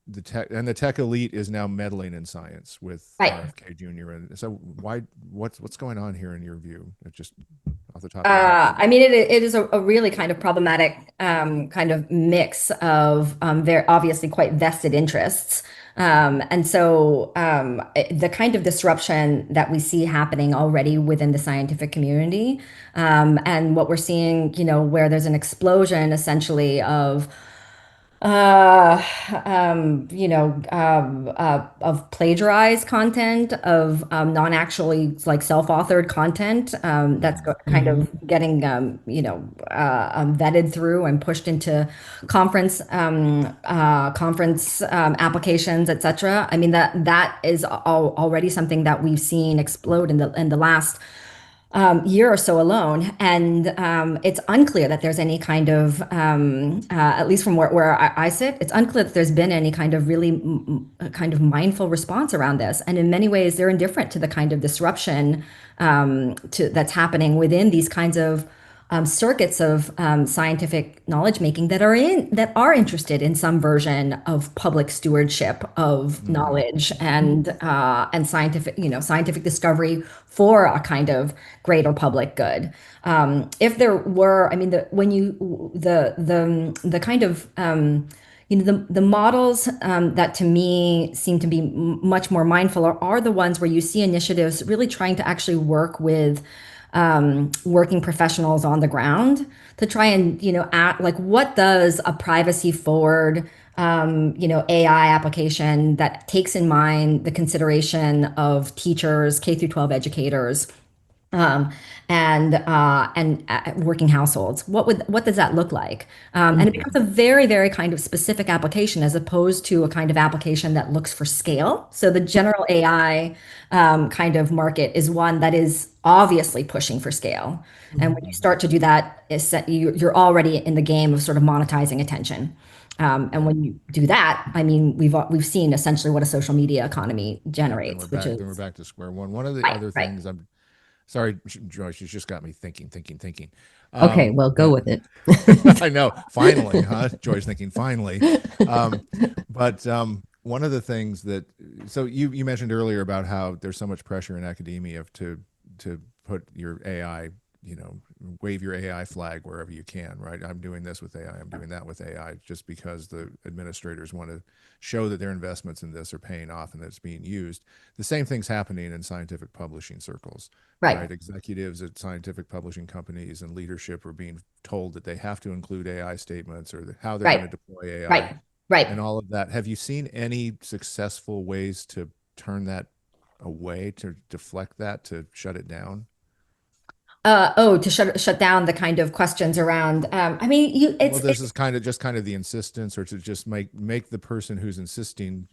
the tech elite is now meddling in science with Right. RFK Jr. And so what's going on here in your view? Just off the top of your head. I mean, it is a really kind of problematic kind of mix of very obviously quite vested interests. And so the kind of disruption that we see happening already within the scientific community, and what we're seeing, where there's an explosion essentially uh, of plagiarized content, of non-actually like self-authored content that's kind of getting, vetted through and pushed into conference applications, etc. I mean, that is already something that we've seen explode in the last year or so alone. And it's unclear that there's any kind of, at least from where I sit, it's unclear that there's been any kind of really kind of mindful response around this. And in many ways, they're indifferent to the kind of disruption that's happening within these kinds of circuits of scientific knowledge making that are interested in some version of public stewardship of knowledge and scientific discovery for a kind of greater public good. If there were, I mean, the kind of the models that to me seem to be much more mindful are the ones where you see initiatives really trying to actually work with working professionals on the ground to try and act like, what does a privacy forward AI application that takes in mind the consideration of teachers, K through 12 educators, um, and working households. What does that look like? And it becomes a very, very kind of specific application as opposed to a kind of application that looks for scale. So the general AI kind of market is one that is obviously pushing for scale. And when you start to do that, you're already in the game of sort of monetizing attention. And when you do that, I mean, we've seen essentially what a social media economy generates, which Then we're is back to square one. One of the right, other right. things I'm sorry, Joyce, you just got me thinking. Okay, well, go But with it. I know, finally, huh? Joy's thinking, finally. But one of the things that, so you mentioned earlier about how there's so much pressure in academia to put your AI, wave your AI flag wherever you can, right? I'm doing this with AI, I'm doing that with AI, just because the administrators want to show that their investments in this are paying off and that it's being used. The same thing's happening in scientific publishing circles, Right. right? Executives at scientific publishing companies and leadership are being told that they have to include AI statements or how they're going to Right. deploy AI Right. Right. and all of that. Have you seen any successful ways to turn that away, to deflect that, to shut it down? To shut down the kind of questions around. I mean, Well, this is kind of the insistence, or to just make the person who's insisting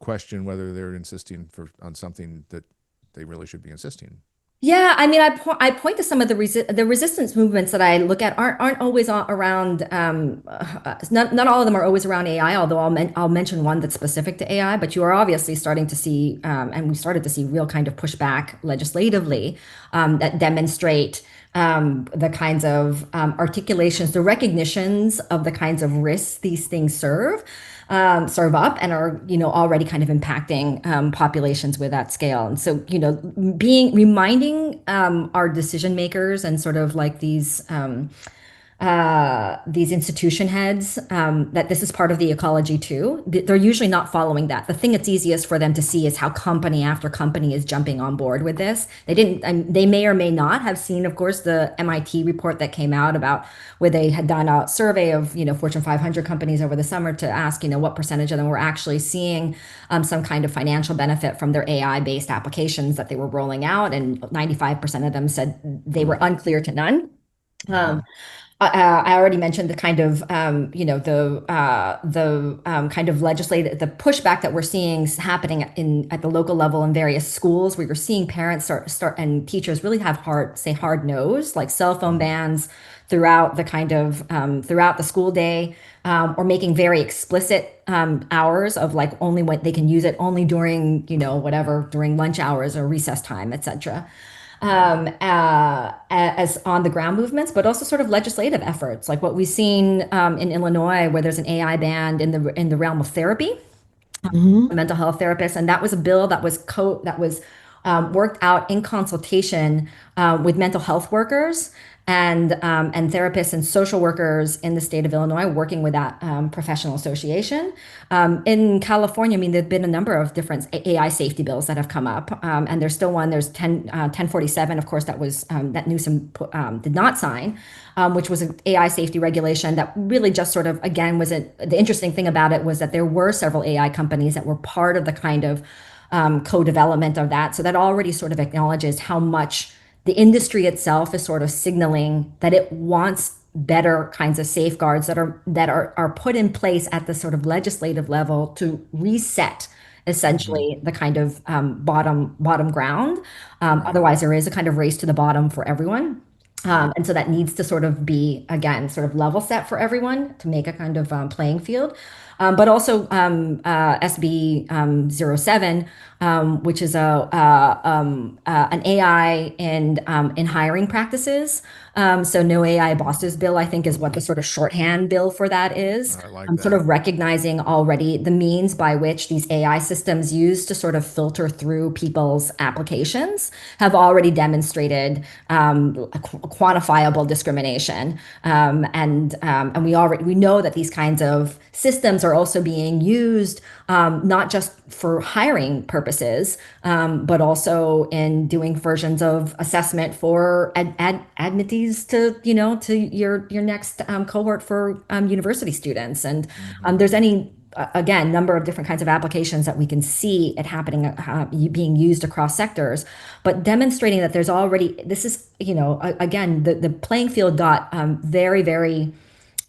question whether they're insisting on something that they really should be insisting. Yeah, I mean, I point to some of the resistance movements that I look at aren't always around. Not all of them are always around AI. Although I'll mention one that's specific to AI. But you are obviously starting to see, and we started to see real kind of pushback legislatively that demonstrate the kinds of articulations, the recognitions of the kinds of risks these things serve up and are already kind of impacting populations with that scale. And so being reminding our decision makers and sort of like these institution heads that this is part of the ecology too. They're usually not following that. The thing that's easiest for them to see is how company after company is jumping on board with this. They didn't. They may or may not have seen, of course, the MIT report that came out about where they had done a survey of Fortune 500 companies over the summer to ask what percentage of them were actually seeing some kind of financial benefit from their AI based applications that they were rolling out, and 95% of them said they were unclear to none. I already mentioned the kind of, kind of the pushback that we're seeing happening at the local level in various schools, where you're seeing parents start and teachers really have hard no's, like cell phone bans throughout throughout the school day, or making very explicit hours of like only when they can use it only during whatever during lunch hours or recess time, etc. As on the ground movements, but also sort of legislative efforts, like what we've seen in Illinois, where there's an AI ban in the realm of therapy, Mhm. mental health therapists, and that was a bill that was worked out in consultation with mental health workers and therapists and social workers in the state of Illinois, working with that professional association. In California, I mean, there've been a number of different AI safety bills that have come up, and there's still one. There's 1047, of course, that Newsom did not sign, which was an AI safety regulation that really just sort of, again, the interesting thing about it was that there were several AI companies that were part of the kind of co-development of that. So that already sort of acknowledges how much the industry itself is sort of signaling that it wants better kinds of safeguards that are put in place at the sort of legislative level to reset essentially the kind of bottom ground. Right. Otherwise, there is a kind of race to the bottom for everyone. And so that needs to sort of be, again, sort of level set for everyone to make a kind of playing field. But also SB 07, which is an AI in hiring practices. So no AI bosses bill, I think, is what the sort of shorthand bill for that is. I like I'm sort that. of recognizing already the means by which these AI systems use to sort of filter through people's applications have already demonstrated quantifiable discrimination, and we know that these kinds of systems are also being used not just for hiring purposes, but also in doing versions of assessment for admittees keys to, to your next cohort for university students. And there's any again number of different kinds of applications that we can see it happening, being used across sectors, but demonstrating that there's already this is, again, the playing field got very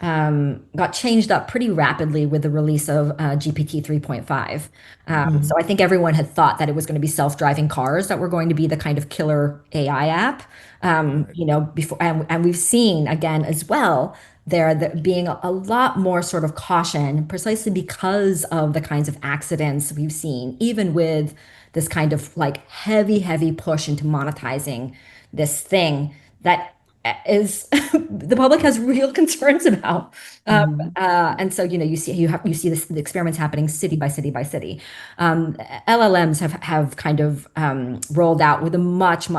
got changed up pretty rapidly with the release of GPT 3.5. So I think everyone had thought that it was going to be self-driving cars that were going to be the kind of killer AI app. Before, and we've seen again as well there being a lot more sort of caution, precisely because of the kinds of accidents we've seen, even with this kind of like heavy push into monetizing this thing that is the public has real concerns about. And so, you see the experiments happening city by city by city. LLMs have kind of rolled out with a much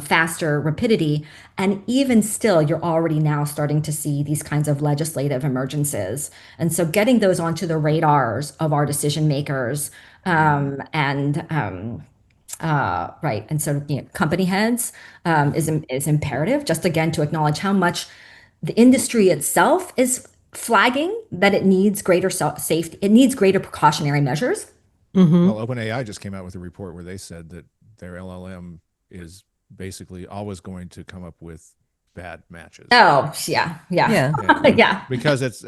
faster rapidity, and even still, you're already now starting to see these kinds of legislative emergences. And so, getting those onto the radars of our decision makers, right. And so, company heads is imperative, just again to acknowledge how much the industry itself is flagging that it needs greater safety, it needs greater precautionary measures. Well, OpenAI just came out with a report where they said that their LLM is basically always going to come up with bad matches. Oh, yeah. Yeah. Because it's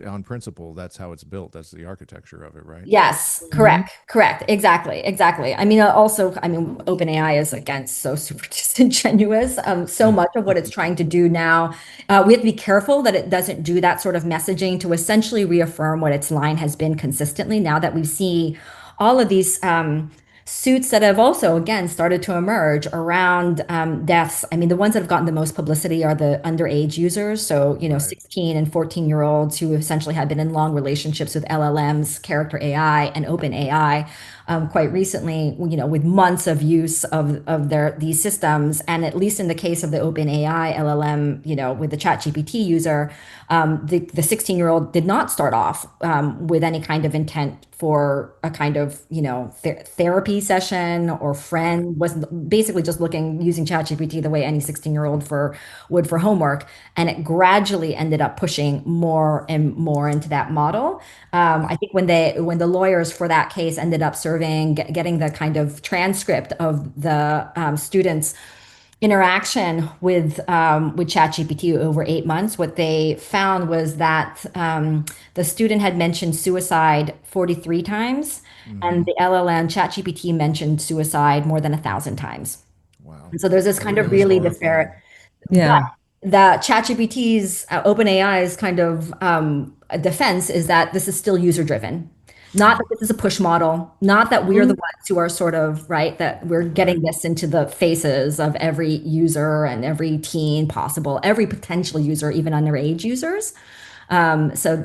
on principle. That's how it's built. That's the architecture of it, right? Yes, correct. Exactly. I mean, OpenAI is again so super disingenuous. So much of what it's trying to do now, we have to be careful that it doesn't do that sort of messaging to essentially reaffirm what its line has been consistently. Now that we see all of these suits that have also again started to emerge around deaths. I mean, the ones that have gotten the most publicity are the underage users. So, 16 and 14-year-olds who essentially have been in long relationships with LLMs, character AI, and open AI. Quite recently, with months of use of these systems, and at least in the case of the OpenAI LLM, with the ChatGPT user, the 16-year-old did not start off with any kind of intent for a kind of therapy session or friend, was basically just using ChatGPT the way any 16-year-old would for homework, and it gradually ended up pushing more and more into that model. I think when the lawyers for that case ended up getting the kind of transcript of the students' interaction with ChatGPT over 8 months, what they found was that the student had mentioned suicide 43 times, and the LLM ChatGPT mentioned suicide more than 1,000 times. Wow. And so there's this kind of really disparate. Yeah. But the ChatGPT's OpenAI's kind of defense is that this is still user driven. Not that this is a push model, not that we're the ones who are sort of, right, that we're getting this into the faces of every user and every teen possible, every potential user, even underage users. So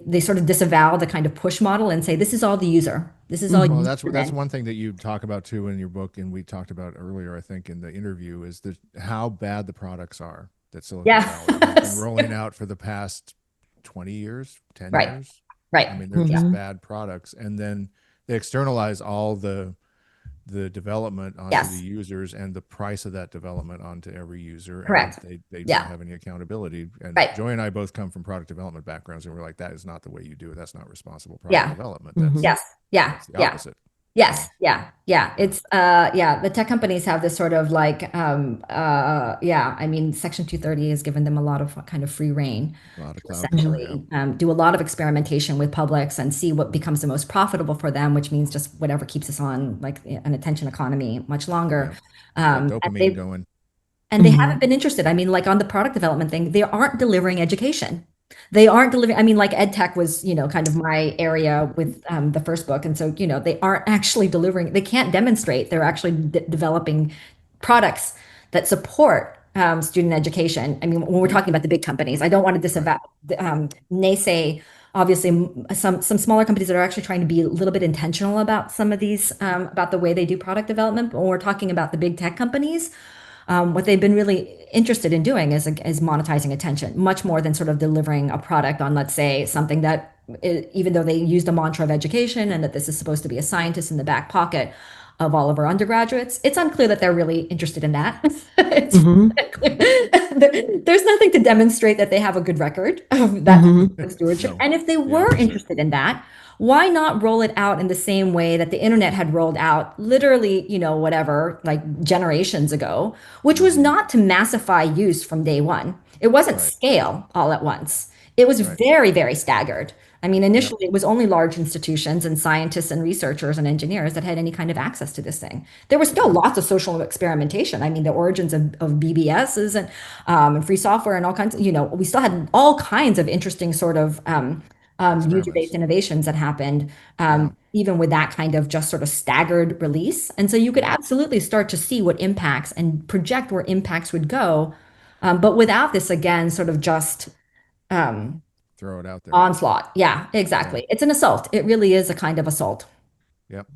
they sort of disavow the kind of push model and say, this is all the user. This is all Well, user that's one thing that you talk about too in your book, and we talked about earlier, I think, in the interview, is that how bad the products are that Silicon Valley has been rolling out for the past 20 years, 10 Right. years. Right. I mean, they're just bad products. And then they externalize all the development onto the users and the price of that development onto every user. Correct. And they don't have any accountability. And Right. Joy and I both come from product development backgrounds, and we're like, that is not the way you do it. That's not responsible product development. That's, that's the opposite. Yes. It's the tech companies have this sort of like I mean, Section 230 has given them a lot of kind of free reign A lot of to cloud essentially do a lot of experimentation with publics and see what becomes the most profitable for them, which means just whatever keeps us on like an attention economy much longer. Got dopamine going. And they haven't been interested. I mean, like on the product development thing, they aren't delivering education. They aren't delivering. I mean, like ed tech was, kind of my area with the first book. And so, they aren't actually delivering. They can't demonstrate they're actually developing products that support student education. I mean, when we're talking about the big companies, I don't want to disavow, naysay, obviously, some smaller companies that are actually trying to be a little bit intentional about some of these, about the way they do product development. But when we're talking about the big tech companies, what they've been really interested in doing is monetizing attention, much more than sort of delivering a product on, let's say, something that, even though they use the mantra of education and that this is supposed to be a scientist in the back pocket, of all of our undergraduates. It's unclear that they're really interested in that. It's Hmm. there's nothing to demonstrate that they have a good record of that Hmm. stewardship. No, And if they the were opposite. interested in that, why not roll it out in the same way that the internet had rolled out literally, whatever, like generations ago, which was Hmm. not to massify use from day one. It wasn't Right, scale all at once. It was right. very, very staggered. I mean, Yep, initially it was only large institutions and scientists and researchers and engineers that had any kind of access to this thing. There was still yep. lots of social experimentation. I mean, the origins of BBSs and free software and all kinds of, we still had all kinds of interesting sort of user-based Experiments. innovations that happened, Yeah, even with that kind of just sort of staggered release. And so you could yep. absolutely start to see what impacts and project where impacts would go. But without this, again, sort of just um, Throw it out there. onslaught. Yeah, Yeah, exactly. It's an assault. It really is a kind of assault. yep.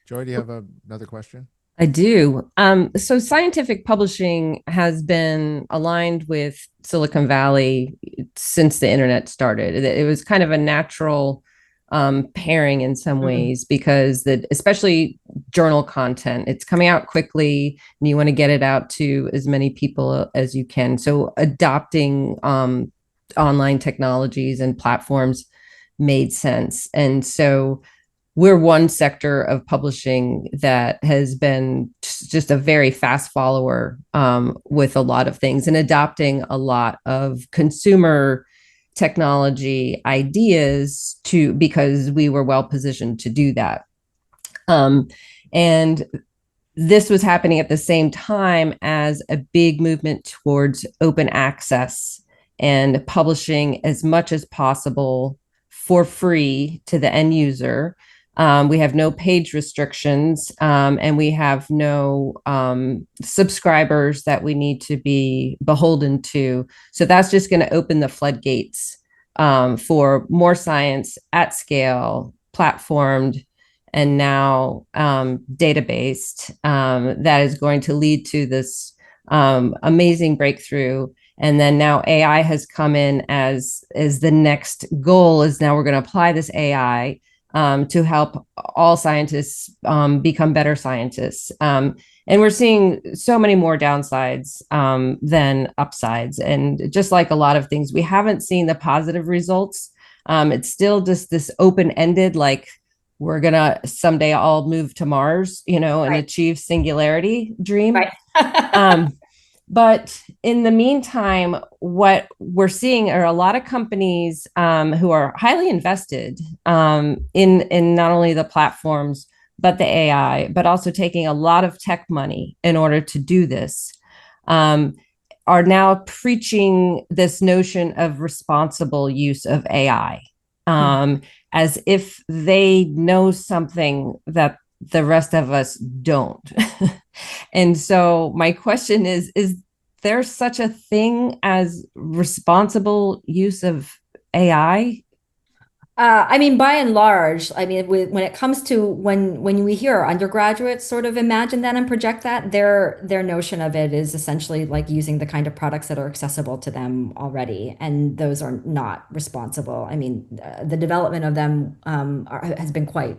Joy, do you have another question? I do. So scientific publishing has been aligned with Silicon Valley since the internet started. It was kind of a natural pairing in some Mm. ways because especially journal content, it's coming out quickly and you want to get it out to as many people as you can. So adopting online technologies and platforms made sense. And so we're one sector of publishing that has been just a very fast follower with a lot of things and adopting a lot of consumer technology ideas to because we were well positioned to do that. And this was happening at the same time as a big movement towards open access and publishing as much as possible for free to the end user. We have no page restrictions, and we have no subscribers that we need to be beholden to. So that's just going to open the floodgates for more science at scale, platformed, and now data-based that is going to lead to this amazing breakthrough. And then now AI has come in as the next goal is now we're going to apply this AI to help all scientists become better scientists. And we're seeing so many more downsides than upsides. And just like a lot of things, we haven't seen the positive results. It's still just this open-ended, like we're gonna someday all move to Mars, and Right. achieve singularity dream. Right. Um, but in the meantime, what we're seeing are a lot of companies who are highly invested in not only the platforms but the AI, but also taking a lot of tech money in order to do this. Um, are now preaching this notion of responsible use of AI as if they know something that the rest of us don't. And so my question is there such a thing as responsible use of AI? I mean, by and large, I mean, when it comes to when we hear our undergraduates sort of imagine that and project that, their notion of it is essentially like using the kind of products that are accessible to them already, and those are not responsible. I mean, the development of them has been quite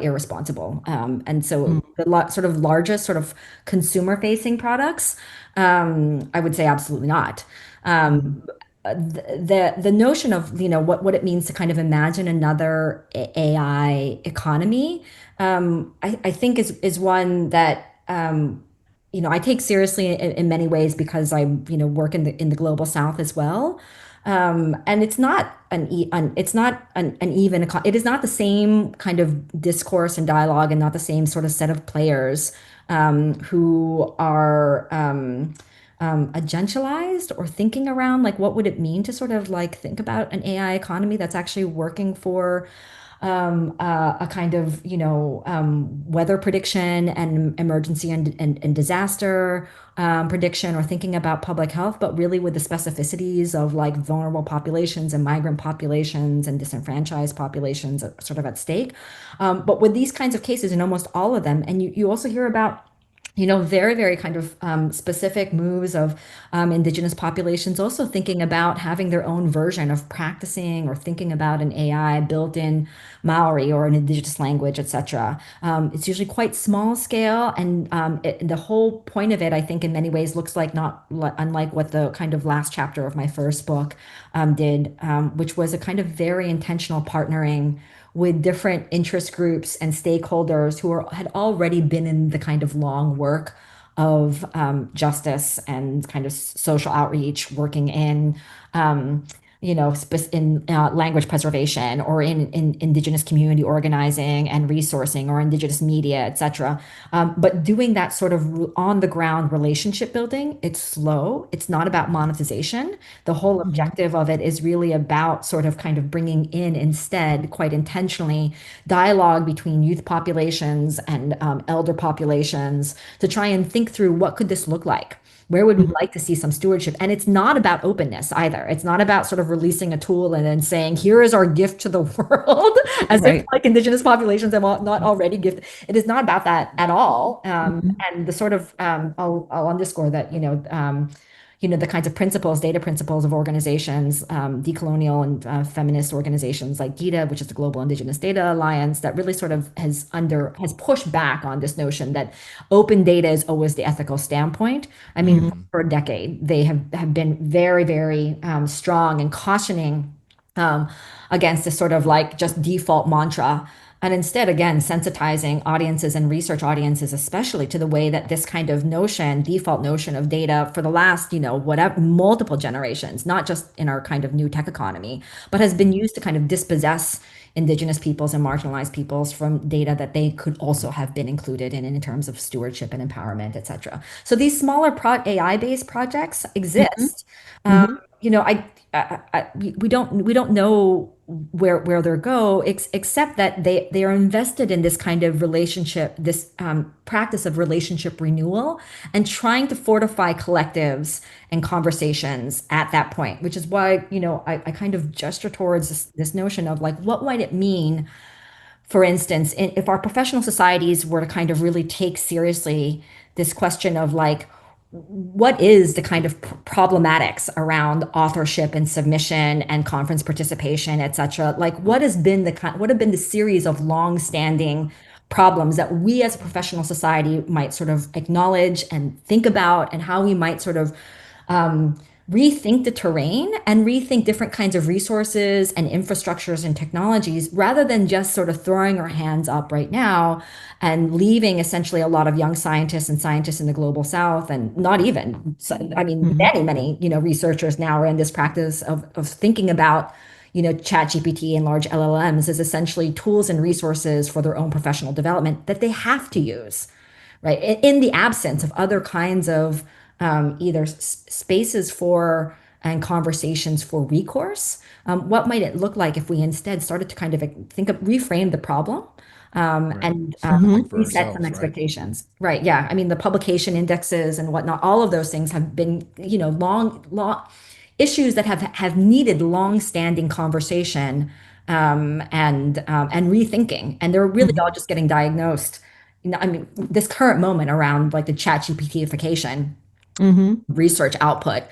irresponsible. And so the sort of largest sort of consumer facing products, I would say absolutely not. Mm-hmm. The notion of what it means to kind of imagine another AI economy, I think is one that I take seriously in many ways because I work in the global South as well. And it's not it's not an even it is not the same kind of discourse and dialogue and not the same sort of set of players who are agentialized or thinking around like what would it mean to sort of like think about an AI economy that's actually working for a kind of weather prediction and emergency and disaster prediction or thinking about public health, but really with the specificities of like vulnerable populations and migrant populations and disenfranchised populations sort of at stake. But with these kinds of cases in almost all of them, and you also hear about very, very kind of specific moves of indigenous populations also thinking about having their own version of practicing or thinking about an AI built in Maori or an indigenous language, etc. It's usually quite small scale, and the whole point of it, I think, in many ways, looks like not unlike what the kind of last chapter of my first book did, which was a kind of very intentional partnering with different interest groups and stakeholders had already been in the kind of long work of justice and kind of social outreach, working in in language preservation or in indigenous community organizing and resourcing or indigenous media, etc. But doing that sort of on the ground relationship building, it's slow. It's not about monetization. The whole objective of it is really about sort of kind of bringing in instead, quite intentionally, dialogue between youth populations and elder populations to try and think through what could this look like. Where would we like to see some stewardship? And it's not about openness either. It's not about sort of releasing a tool and then saying, here is our gift to the world, as if Right. like indigenous populations have not already gifted. It is not about that at all. Mhm. And the sort of, I'll underscore that, the kinds of principles, data principles of organizations, decolonial and feminist organizations like GIDA, which is the Global Indigenous Data Alliance, that really sort of has pushed back on this notion that open data is always the ethical standpoint. I mean, Mm-hmm. for a decade, they have been very, very strong and cautioning against this sort of like just default mantra. And instead, again, sensitizing audiences and research audiences, especially to the way that this kind of notion, default notion of data for the last, whatever, multiple generations, not just in our kind of new tech economy, but has been used to kind of dispossess indigenous peoples and marginalized peoples from data that they could also have been included in terms of stewardship and empowerment, et cetera. So these smaller AI-based projects Mhm. exist. Um, Mhm. you know, we don't know where they go, except that they are invested in this kind of relationship, this practice of relationship renewal, and trying to fortify collectives and conversations at that point. Which is why I kind of gesture towards this notion of like, what might it mean, for instance, if our professional societies were to kind of really take seriously this question of like, what is the kind of problematics around authorship and submission and conference participation, et cetera? Like, what have been the series of long-standing problems that we as a professional society might sort of acknowledge and think about, and how we might sort of rethink the terrain and rethink different kinds of resources and infrastructures and technologies, rather than just sort of throwing our hands up right now and leaving essentially a lot of young scientists and scientists in the global south, and not even, I mean, Mhm. many researchers now are in this practice of thinking about chat gpt and large llms as essentially tools and resources for their own professional development that they have to use, right? In the absence of other kinds of either spaces for and conversations for recourse. What might it look like if we instead started to kind of reframe the problem, Right. and Start to think for reset some ourselves, right? expectations? Right. Yeah. I mean, the publication indexes and whatnot, all of those things have been, long issues that have needed long-standing conversation, and rethinking, and they're really all Mhm. just getting diagnosed. I mean, this current moment around like the chat GPTification Mhm. research output,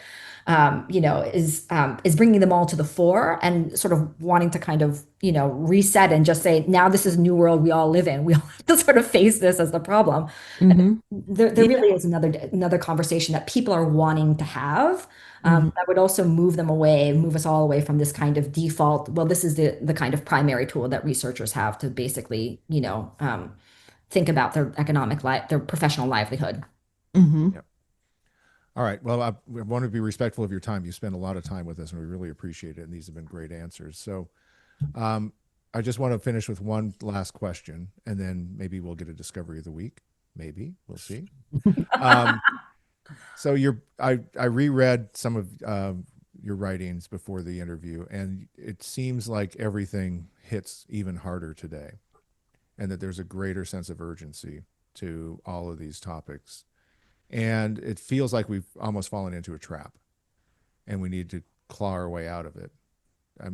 is bringing them all to the fore and sort of wanting to kind of reset and just say, now this is a new world we all live in. We all have to sort of face this as the problem. And Mhm. there Yeah. really is another conversation that people are wanting to have, Mhm. that would also move us all away from this kind of default. Well, this is the kind of primary tool that researchers have to basically think about their economic life, their professional livelihood. Mhm. Yep. All right. Well, I want to be respectful of your time. You spend a lot of time with us, and we really appreciate it. And these have been great answers. So, um, I just want to finish with one last question, and then maybe we'll get a discovery of the week. Maybe we'll see. Um, so, I reread some of your writings before the interview, and it seems like everything hits even harder today, and that there's a greater sense of urgency to all of these topics. And it feels like we've almost fallen into a trap and we need to claw our way out of it.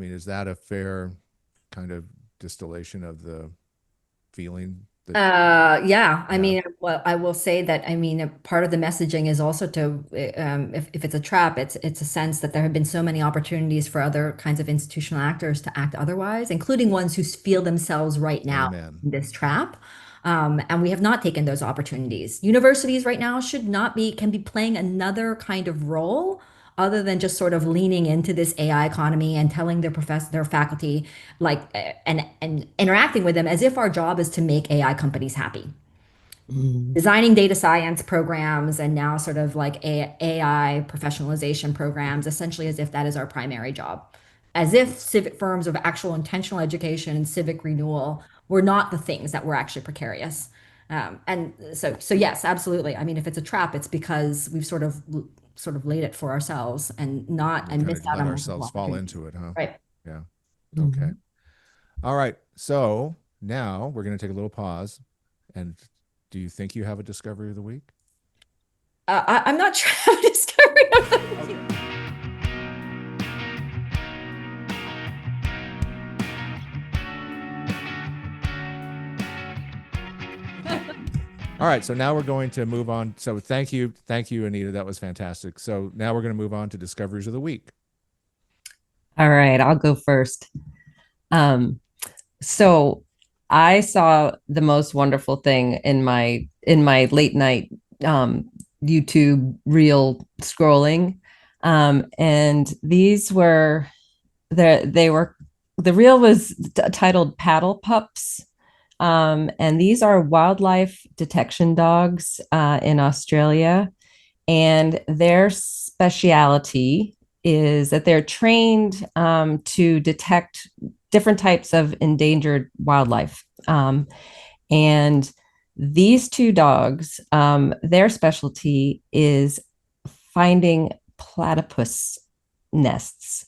is that a fair kind of distillation of the feeling Yeah, I Yeah. mean, well, I will say that, I mean, a part of the messaging is also to, if it's a trap, it's a sense that there have been so many opportunities for other kinds of institutional actors to act otherwise, including ones who feel themselves right now Amen. in this trap. And we have not taken those opportunities. Universities right now should not be, can be playing another kind of role other than just sort of leaning into this AI economy and telling their faculty, like, and interacting with them as if our job is to make AI companies happy. Mm. Designing data science programs and now sort of like AI professionalization programs, essentially as if that is our primary job. As if civic firms of actual intentional education and civic renewal were not the things that were actually precarious. And so yes, absolutely. I mean, if it's a trap, it's because we've sort of laid it for ourselves and not We and kind missed of out let on multiple ourselves fall opportunities. into it, huh? Right. Yeah. Okay. Mhm. All right. So now we're going to take a little pause. And do you think you have a discovery of the week? I'm not sure how discovery of the All right. So now we're going to move on. So thank you. Thank you, Anita. That was fantastic. So now we're going to move on to discoveries of the week. All right, I'll go first. Um, so I saw the most wonderful thing in my late night YouTube reel scrolling. And these were they were the reel was titled Paddle Pups. And these are wildlife detection dogs in Australia. And their speciality is that they're trained to detect different types of endangered wildlife. And these two dogs, their specialty is finding platypus nests.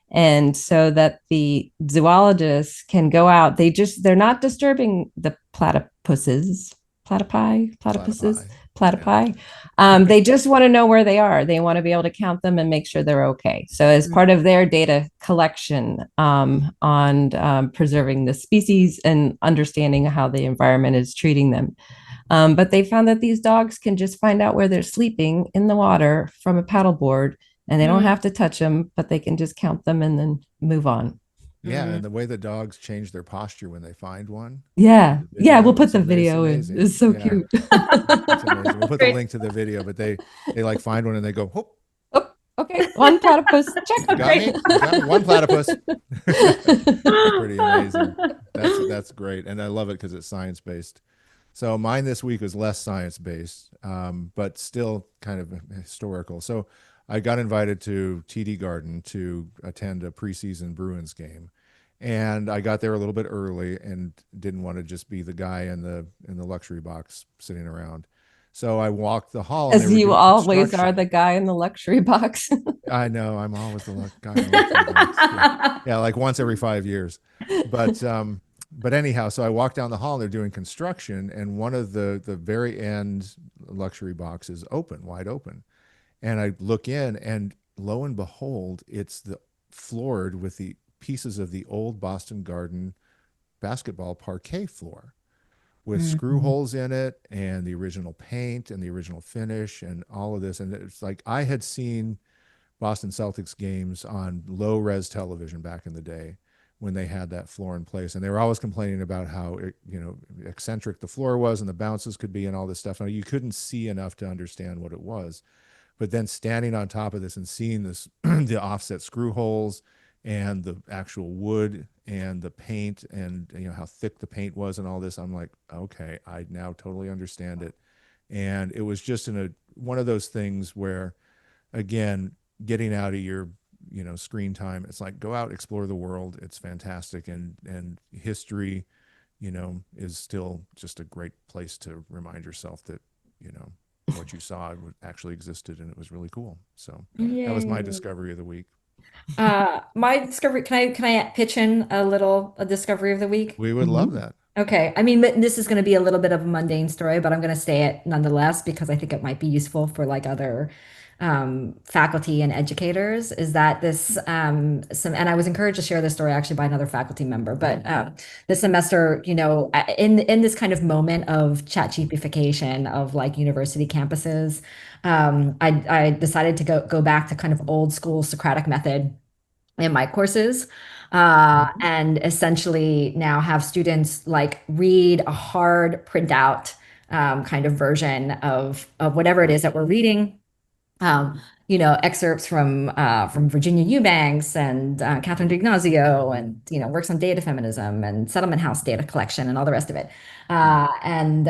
And so that the zoologists can go out, they're not disturbing the platypuses, platypi. They just want to know where they are. They want to be able to count them and make sure they're okay. So, as part of their data collection on preserving the species and understanding how the environment is treating them. But they found that these dogs can just find out where they're sleeping in the water from a paddleboard, and they don't have to touch them, but they can just count them and then move on. Yeah, and the way the dogs change their posture when they find one. Yeah. Yeah, we'll put It's the video in. amazing. It's so Yeah, cute. it's amazing. We'll put the Great. link to the video, but they like find one and they go, whoop, Oh, okay. One platypus. Check. you got me? You got me? One platypus. Pretty amazing. That's great. And I love it because it's science-based. So mine this week was less science-based, but still kind of historical. So I got invited to TD Garden to attend a preseason Bruins game. And I got there a little bit early and didn't want to just be the guy in the luxury box sitting around. So I walked the hall and they As were you doing always are construction. the guy in the luxury box. I know, I'm always the guy in the luxury box. Yeah. Yeah, like once every 5 years. But anyhow, so I walked down the hall and they're doing construction, and one of the very end luxury boxes open, wide open. And I look in, and lo and behold, it's the floored with the pieces of the old Boston Garden basketball parquet floor with screw holes in it and the original paint and the original finish and all of this. And it's like I had seen Boston Celtics games on low res television back in the day when they had that floor in place, and they were always complaining about how eccentric the floor was and the bounces could be and all this stuff. Now you couldn't see enough to understand what it was, but then standing on top of this and seeing this the offset screw holes and the actual wood and the paint and how thick the paint was and all this, I'm like, okay, I now totally understand it. And it was just one of those things where, again, getting out of your screen time, it's like go out, explore the world. It's fantastic. And history is still just a great place to remind yourself that what you saw actually existed, and it was really cool. So that was my Yay. discovery of the week. My discovery, can I pitch in a discovery of the week? We would love that. Okay. I mean, this is going to be a little bit of a mundane story, but I'm going to say it nonetheless because I think it might be useful for like other faculty and educators is that and I was encouraged to share this story actually by another faculty member, but this semester, in this kind of moment of chat cheapification of like university campuses, I decided to go back to kind of old school Socratic method in my courses, and essentially now have students like read a hard printout kind of version of whatever it is that we're reading, excerpts from Virginia Eubanks and Catherine D'Ignazio, and works on data feminism and Settlement House data collection and all the rest of it, and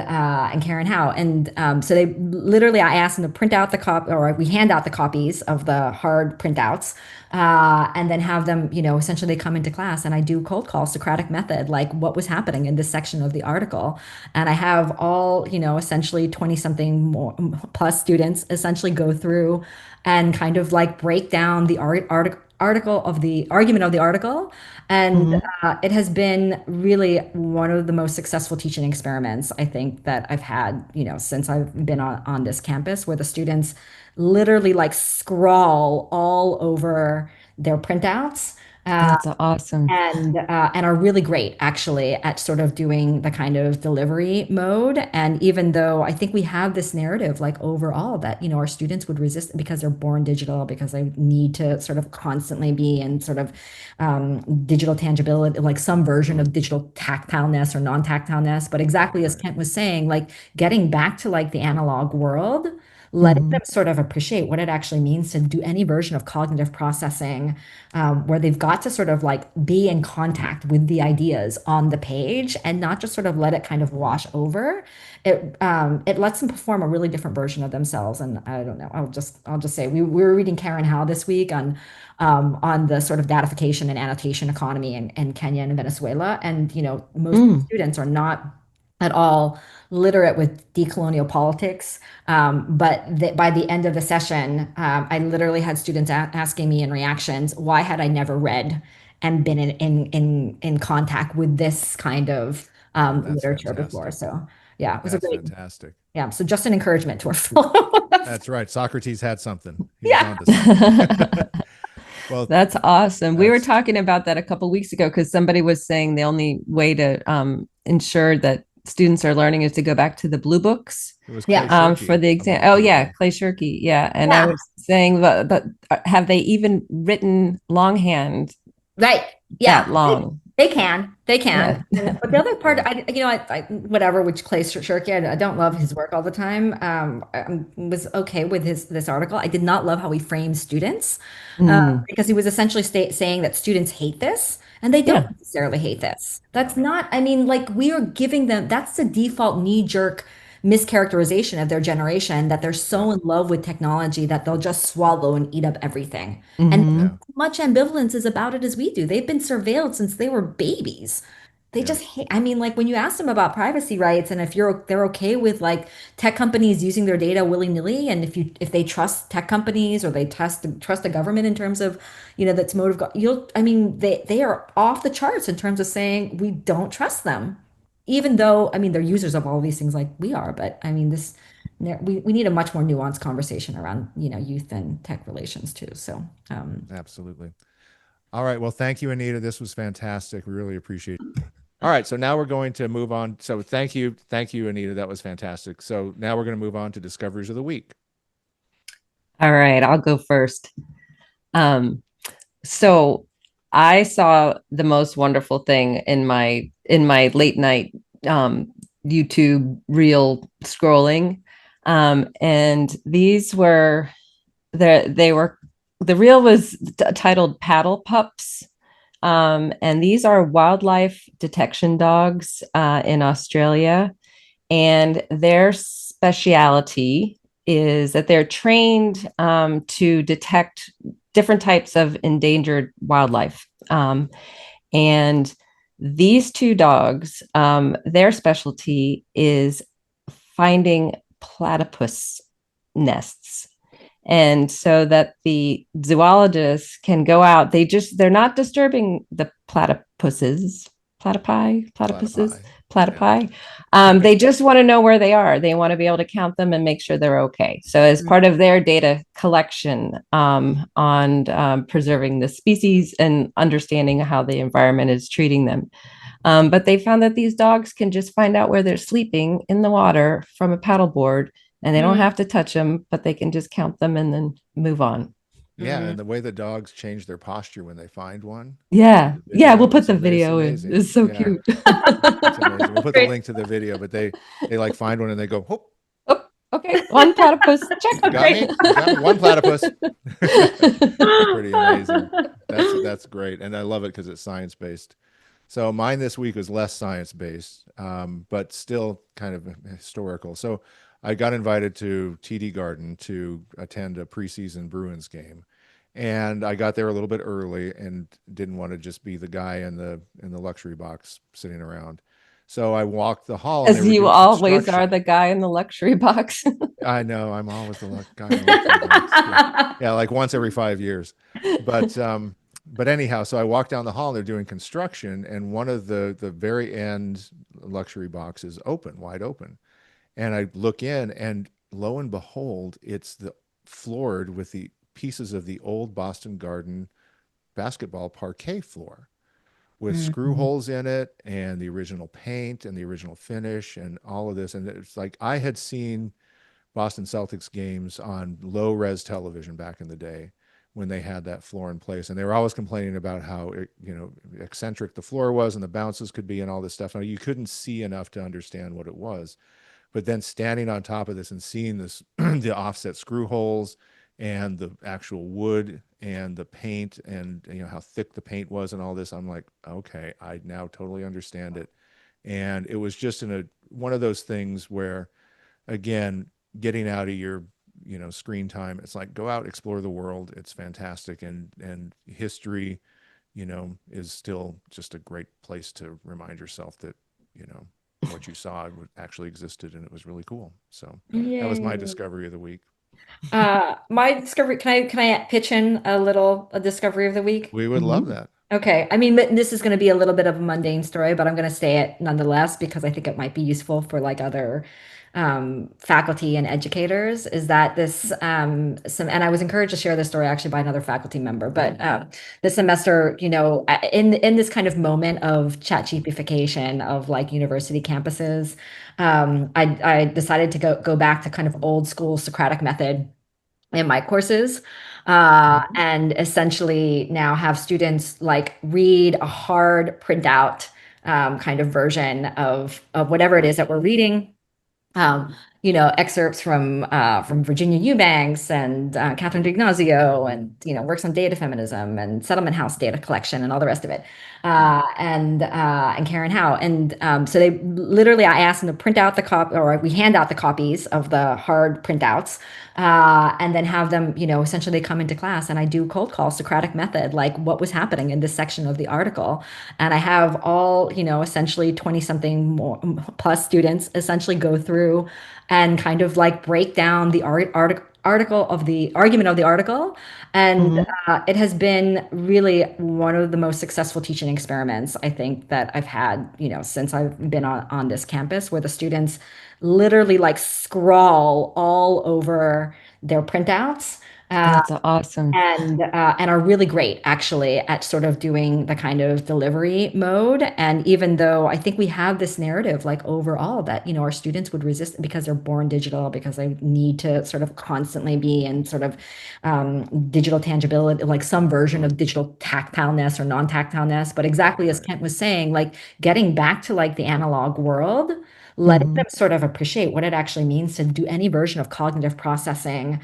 Karen Howe. And so they literally, I asked them to print out the copy, or we hand out the copies of the hard printouts, and then have them, essentially they come into class and I do cold call Socratic method, like what was happening in this section of the article. And I have all, essentially 20 something more plus students essentially go through and kind of like break down the article of the argument of the article. And it has been really one of the most successful teaching experiments I think that I've had, since I've been on this campus, where the students literally like scrawl all over their printouts. That's awesome. And are really great actually at sort of doing the kind of delivery mode. And even though I think we have this narrative like overall that our students would resist because they're born digital, because they need to sort of constantly be in sort of digital tangibility, like some version of digital tactileness or non-tactileness. But exactly as Kent was saying, like getting back to like the analog world, letting them sort of appreciate what it actually means to do any version of cognitive processing, where they've got to sort of like be in contact with the ideas on the page and not just sort of let it kind of wash over. It lets them perform a really different version of themselves. And I don't know, I'll just say we were reading Karen Howe this week on the sort of datification and annotation economy in Kenya and Venezuela. And most students are not at all literate with decolonial politics. But by the end of the session, I literally had students asking me in reactions, why had I never read and been in contact with this kind of literature before? So yeah, it was a great, fantastic. Yeah. So just an encouragement to our followers. That's right. Socrates had something. He Yeah. was onto something. Well, that's awesome. We were talking about that a couple of weeks ago because somebody was saying the only way to ensure that students are learning is to go back to the blue books. It was Clay Shirky, for the exam. Oh yeah, Clay Shirky. Yeah, and I was saying, but have they even written longhand? Right. Yeah. That long. They can. Yeah. But the other part, I whatever, which Clay Shirky, I don't love his work all the time. I was okay with this article. I did not love how he framed students, because he was essentially saying that students hate this, and they don't necessarily hate this. That's not, I mean, like we are giving them, that's the default knee-jerk mischaracterization of their generation, that they're so in love with technology that they'll just swallow and eat up everything. And as much ambivalence is about it as we do. They've been surveilled since they were babies. They just hate, I mean, like when you ask them about privacy rights and if they're okay with like tech companies using their data willy-nilly, and if they trust tech companies or they trust the government in terms of, that's motive, they are off the charts in terms of saying we don't trust them. Even though, I mean, they're users of all these things like we are, but I mean, we need a much more nuanced conversation around, youth and tech relations too. So, absolutely. All right. Well, thank you, Anita. This was fantastic. We really appreciate it. All right. So now we're going to move on. So thank you, Anita. That was fantastic. So now we're going to move on to discoveries of the week. All right, I'll go first. So I saw the most wonderful thing in my late night YouTube reel scrolling, and these were the reel was titled Paddle Pups, and these are wildlife detection dogs in Australia, and their speciality is that they're trained to detect different types of endangered wildlife. And these two dogs, their specialty is finding platypus nests. And so that the zoologists can go out, they're not disturbing the platypuses, platypi. They just want to know where they are. They want to be able to count them and make sure they're okay. So, as part of their data collection on preserving the species and understanding how the environment is treating them. But they found that these dogs can just find out where they're sleeping in the water from a paddleboard, and they don't have to touch them, but they can just count them and then move on. Yeah, and the way the dogs change their posture when they find one. Yeah. Yeah. We'll put It's the video in. amazing. It's so Yeah, cute. it's amazing. We'll put the Great. link to the video, but they like find one and they go, "Whoop, Oh, okay. One platypus. you Check. got Great. me, you got me, one platypus." It's pretty amazing. That's great, and I love it because it's science based. So mine this week was less science based, but still kind of historical. So I got invited to TD Garden to attend a preseason Bruins game, and I got there a little bit early and didn't want to just be the guy in the luxury box sitting around. So I walked the hall, and they As were you doing always are construction. the guy in the luxury box. I know, I'm always the guy in the luxury box. Yeah, like once every 5 years. But anyhow, so I walked down the hall and they're doing construction, and one of the very end luxury boxes open, wide open. And I look in, and lo and behold, it's the floored with the pieces of the old Boston Garden basketball parquet floor with screw Mhm. holes in it and the original paint and the original finish and all of this. And it's like I had seen Boston Celtics games on low res television back in the day when they had that floor in place, and they were always complaining about how eccentric the floor was and the bounces could be and all this stuff. Now you couldn't see enough to understand what it was, but then standing on top of this and seeing this the offset screw holes and the actual wood and the paint and how thick the paint was and all this, I'm like, okay, I now totally understand it. And it was just in a one of those things where, again, getting out of your screen time, it's like go out, explore the world. It's fantastic, and history is still just a great place to remind yourself that what you saw actually existed, and it was really cool. So that was my Yay. discovery of the week. My discovery, can I pitch in a discovery of the week? We would love Mhm. that. Okay. I mean, this is going to be a little bit of a mundane story, but I'm going to say it nonetheless because I think it might be useful for like other faculty and educators. Is that this and I was encouraged to share this story actually by another faculty member, but this semester, in this kind of moment of chat GPification of like university campuses, I decided to go back to kind of old school Socratic method in my courses, Mhm. and essentially now have students like read a hard printout kind of version of whatever it is that we're reading, um, excerpts from Virginia Eubanks and Catherine D'Ignazio, and works on data feminism and Settlement House data collection and all the rest of it, and Karen Howe. And so they literally, I asked them to print out the copy, or we hand out the copies of the hard printouts, and then have them, essentially come into class, and I do cold call Socratic method, like what was happening in this section of the article. And I have all, essentially 20 something more plus students essentially go through and kind of like break down the article of the argument of the article. And Mhm. it has been really one of the most successful teaching experiments I think that I've had, since I've been on this campus, where the students literally like scrawl all over their printouts. That's awesome. And are really great actually at sort of doing the kind of delivery mode. And even though I think we have this narrative like overall that our students would resist because they're born digital, because they need to sort of constantly be in sort of digital tangibility, like some version of digital tactileness or non-tactileness. But exactly as Right. Kent was saying, like getting back to like the analog world, letting them Mhm. sort of appreciate what it actually means to do any version of cognitive processing,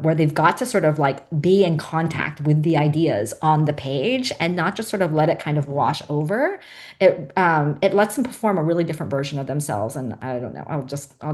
where they've got to sort of like be in contact with the ideas on the page and not just sort of let it kind of wash over. It lets them perform a really different version of themselves. And I don't know, I'll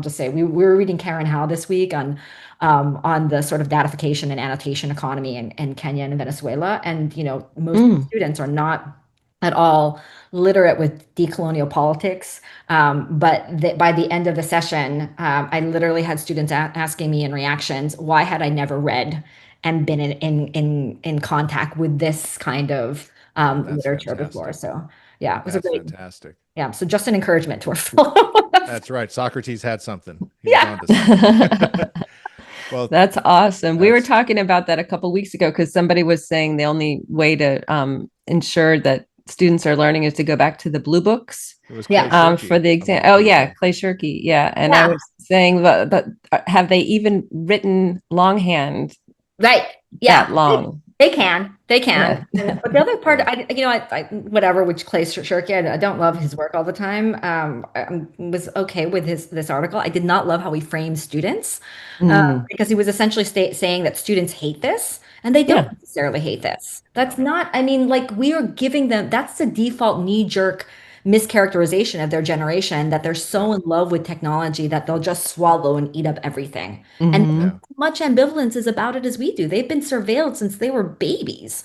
just say we were reading Karen Howe this week on the sort of datification and annotation economy in Kenya and Venezuela. And most Mm. students are not at all literate with decolonial politics. But by the end of the session, I literally had students asking me in reactions, why had I never read and been in contact with this kind of That's literature before. fantastic. So yeah, it was a That's great, fantastic. yeah. So just an encouragement to our fellow. That's right. Socrates had something. He was Yeah. on to something. Well, That's awesome. We were that's talking about that a couple weeks ago because somebody was saying the only way to ensure that students are learning is to go back to the blue books it was Clay Yeah. for Shirky the of exam. all Oh yeah, people. Clay Shirky. Yeah, and I Yeah. was saying, but have they even written longhand Right. that Yeah. long? They can. They can. Yeah. But the other part, Yeah. I whatever, which Clay Shirky, I don't love his work all the time. I was okay with this article. I did not love how he framed students, Mm, because he was essentially saying that students hate this, and they don't yeah. necessarily hate this. That's No. not, I mean, like we are giving them, that's the default knee-jerk mischaracterization of their generation, that they're Yeah. so in love with technology that they'll just swallow and eat up everything. And Hmm. Yeah. much ambivalence is about it as we do. They've been surveilled since they were babies.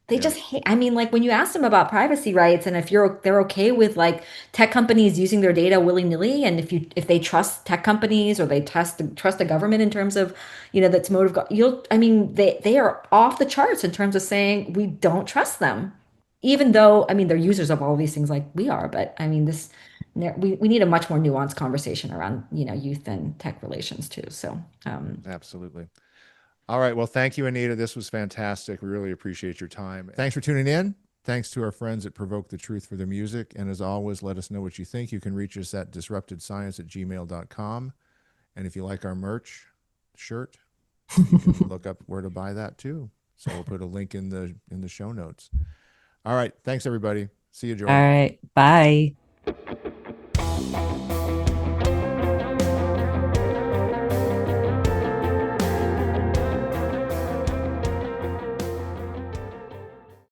They Yeah. just hate, I mean, like when you ask them about privacy rights and if they're okay with like tech companies using their data willy-nilly, and if they trust tech companies or they trust the government in terms of, that's motive, I mean, they are off the charts in terms of saying we don't trust them. Even though, I mean, they're users of all these things like we are, but I mean, we need a much more nuanced conversation around, youth and tech relations too. So, Absolutely. All right. Well, thank you, Anita. This was fantastic. We really appreciate your time. Thanks for tuning in. Thanks to our friends at Provoke the Truth for their music. And as always, let us know what you think. You can reach us at disruptedscience@gmail.com. And if you like our merch shirt, you can look up where to buy that too. So we'll put a link in the show notes. All right. Thanks, everybody. See you, All Joy. right. Bye.